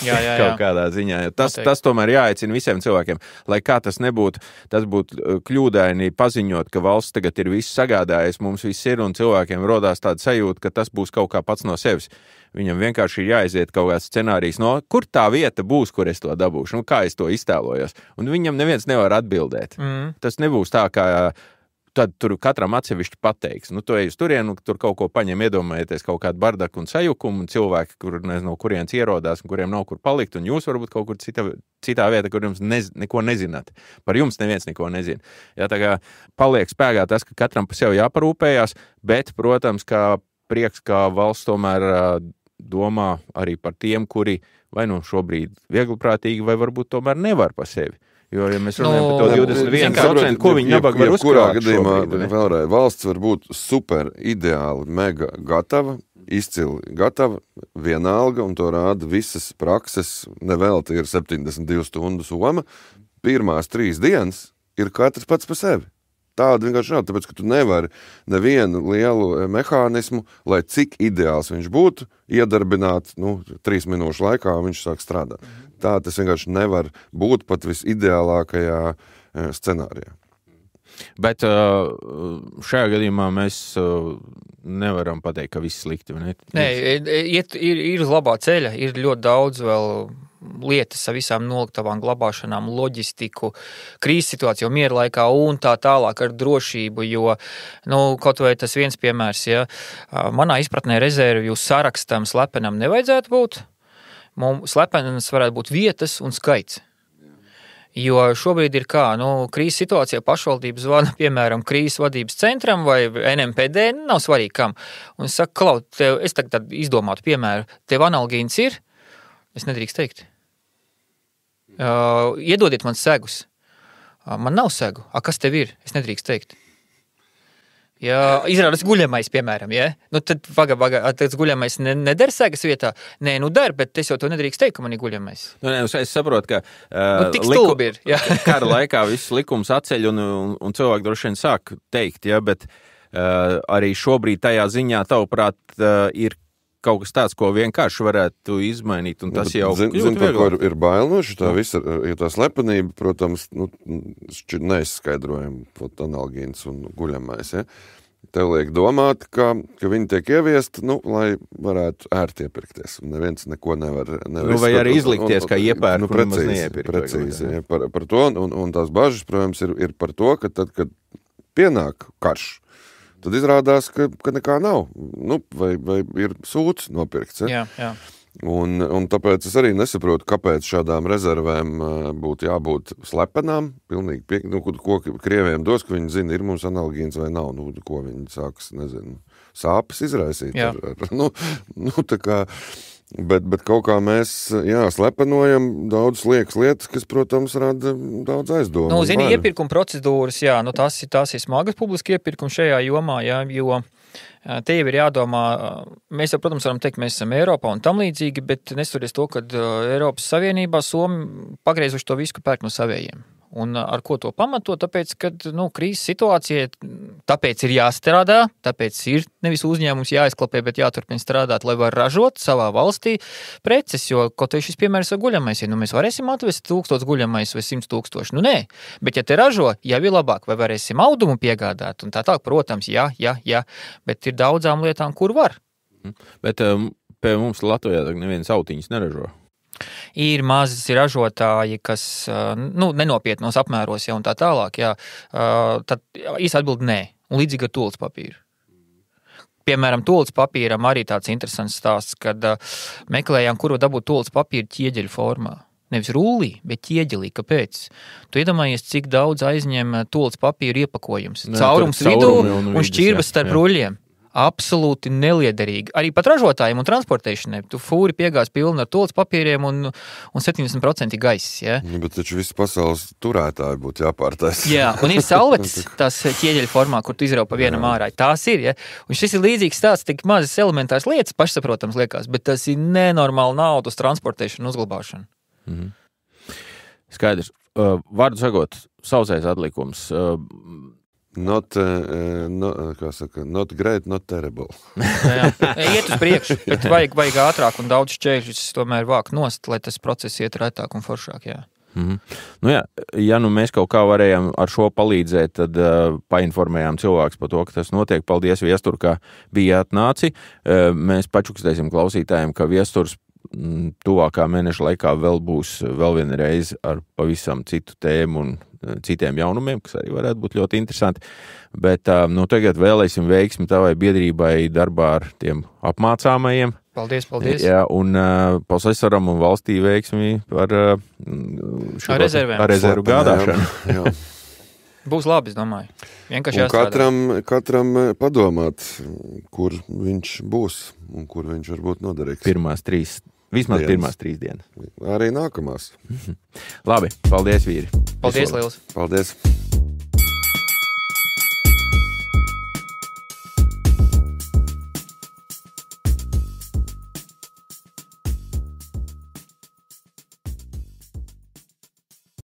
kaut kādā ziņā. Tas tomēr jāaicina visiem cilvēkiem, lai kā tas nebūtu, tas būtu kļūdaini paziņot, ka valsts tagad ir viss sagādājis, mums viss ir, un cilvēkiem rodās tāda sajūta, ka tas būs kaut kā pats no sevis. Viņam vienkārši ir jāiziet kaut kāds scenārijs kur tā vieta būs, kur es to dabūšu, kā es to iztēlojos. Un viņam neviens nevar atbildēt. Tas nebūs tā, kā tad tur katram atsevišķi pateiks. Tu ej uz turienu, tur kaut ko paņem, iedomājieties kaut kādu bardaku un sajukumu, un cilvēki, kur nezinu, kurienes ierodās, un kuriem nav kur palikt, un jūs varbūt kaut kur citā vieta, kur jums neko nezināt. Par jums neviens neko nezina. Tā kā paliek spēkā tas, ka katram pa sevi jāparūpējās, bet, protams, kā prieks, kā valsts tomēr domā arī par tiem, kuri vai šobrīd viegliprātīgi, vai varbūt tomēr nevar pa sevi. Jo, ja mēs runājam par to 21%, ko viņi nabaga var uzkrāt kurā gadījumā vēlreiz valsts var būt super ideāli, mega gatava, izcili gatava, vienalga, un to rāda visas prakses, nevelti ir 72 stundu soma. Pirmās 3 dienas ir katrs pats pa sevi. Tāda vienkārši nav, tāpēc, ka tu nevari nevienu lielu mehānismu, lai cik ideāls viņš būtu, iedarbināt 3 minūšu laikā, viņš sāk strādāt. Tā tas vienkārši nevar būt pat visideālākajā scenārijā. Bet šajā gadījumā mēs nevaram pateikt, ka viss slikti. Nē, ir uz labā ceļa, ir ļoti daudz vēl lietas ar visām noliktavām, glabāšanām, loģistiku, krīzes situāciju, miera laikā un tā tālāk ar drošību, jo, kaut vai tas viens piemērs, manā izpratnē rezervju sarakstam slepenam nevajadzētu būt. Slepenas varētu būt vietas un skaits. Jo šobrīd ir kā, krīzes situācijā pašvaldība zvana, piemēram, krīzes vadības centram vai NMPD, nav svarīgi kam. Un es saku, Klau, es tagad izdomātu piemēru, tev analgīns ir? Es nedrīkst teikt. Iedodiet man segus. Man nav segu. Kas tev ir? Es nedrīkst teikt. Izrādās guļamais, piemēram, tad tas guļamais neder segas vietā. Nē, der, bet es jau to nedrīkst teikt, ka man ir guļamais. Es saprotu, ka tik stulbi ir. Kara laikā viss likums atceļ un cilvēki droši vien sāk teikt, bet arī šobrīd tajā ziņā, tavuprāt, ir kaut kas tāds, ko vienkārši varētu izmainīt, un tas jau kļūt vieglāk. Ir bail no šitā visa, jo tā slepenība, protams, neizskaidrojam analgīns un guļamais, Tev liek domāt, ka viņi tiek ieviesti, lai varētu ērti iepirkties, un neviens neko nevar vai arī izlikties, kā iepērk, un maz neiepirkt. Precīzi, par to, un tās bažas, protams, ir par to, ka tad, kad pienāk karš, tad izrādās, ka nekā nav. Vai ir sūds nopirkts. Jā. Un tāpēc es arī nesaprotu, kāpēc šādām rezervēm būtu jābūt slepenām. Pilnīgi ko krieviem dos, ka viņi zina, ir mums analgīns vai nav. Ko viņi sāks, nezinu, sāpes izraisīt. Tā kā... Bet kaut kā mēs, slepenojam daudz liekas lietas, kas, protams, rada daudz aizdomu. Zini, iepirkuma procedūras, tās ir smagas publiski iepirkumi šajā jomā, jo te jau ir jādomā, mēs jau, protams, varam teikt, mēs esam Eiropā un tam līdzīgi, bet nestoties to, ka Eiropas Savienībā Somi pagriezuši to visu pērk no savējiem. Un ar ko to pamato? Tāpēc, ka krīzes situācija, tāpēc ir jāstrādā, tāpēc ir nevis uzņēmums jāizklapē, bet jāturpina strādāt, lai var ražot savā valstī preces, jo kaut vai šis piemērs ar guļamais, mēs varēsim atvest 1000 guļamais vai 100 000. Nē, bet ja te ražo, jau ir labāk, vai varēsim audumu piegādāt, un tā, protams, jā, bet ir daudzām lietām, kur var. Bet pie mums Latvijā nevienas autiņas neražo. Ir mazi ražotāji, kas nenopietnos apmēros jau un tā tālāk. Jā. Tad īsti atbild nē. Un līdzīgi ar tūles papīru. Piemēram, tūles papīram arī tāds interesants stāsts, kad meklējām, kur dabūt tūles papīru ķieģeļu formā. Nevis rullī, bet ķieģelī. Kāpēc? Tu iedomājies, cik daudz aizņem tūles papīru iepakojums. Caurums vidū un šķirbas starp ruļļiem. Absolūti neliederīgi. Arī pat ražotājiem un transportēšanai. Tu fūri piegās pilni ar tūles papīriem un 70% gaiss. Ja? Bet taču visi pasaules turētāji būtu jāpārtais. Jā, un ir salvetes tās ķieģeļu formā, kur tu izrauj pa vienam ārā. Tās ir, ja? Un šis ir līdzīgs stāsts, tik mazas elementāras lietas, pašsaprotams liekas, bet tas ir nenormāli naudu uz transportēšanu un uzglabāšanu. Skaidrs. Vārdu sakot, sausais atlikums. Not great, not terrible. Jā. Iet uz priekšu, bet vajag ātrāk un daudz šķēršļus tomēr vākt nost, lai tas process iet retāk un foršāk. Jā. Ja mēs kaut kā varējām ar šo palīdzēt, tad painformējām cilvēkus par to, ka tas notiek. Paldies, Viestur, ka bija atnāci. Mēs pačukstēsim klausītājiem, ka Viesturs tuvākā mēneša laikā vēl būs vēl viena reize ar pavisam citu tēmu un citiem jaunumiem, kas arī varētu būt ļoti interesanti. Bet tagad vēlēsim veiksmi tavai biedrībai darbā ar tiem apmācāmajiem. Paldies. Jā, un profesoram un valstī veiksmi par rezervu gādāšanu. Būs labi, es domāju. Vienkārši jāstrādā. Katram padomāt, kur viņš būs un kur viņš var būt noderīgs. Vismaz pirmās 3 dienas. Arī nākamās. Labi, paldies, vīri. Paldies, liels. Paldies.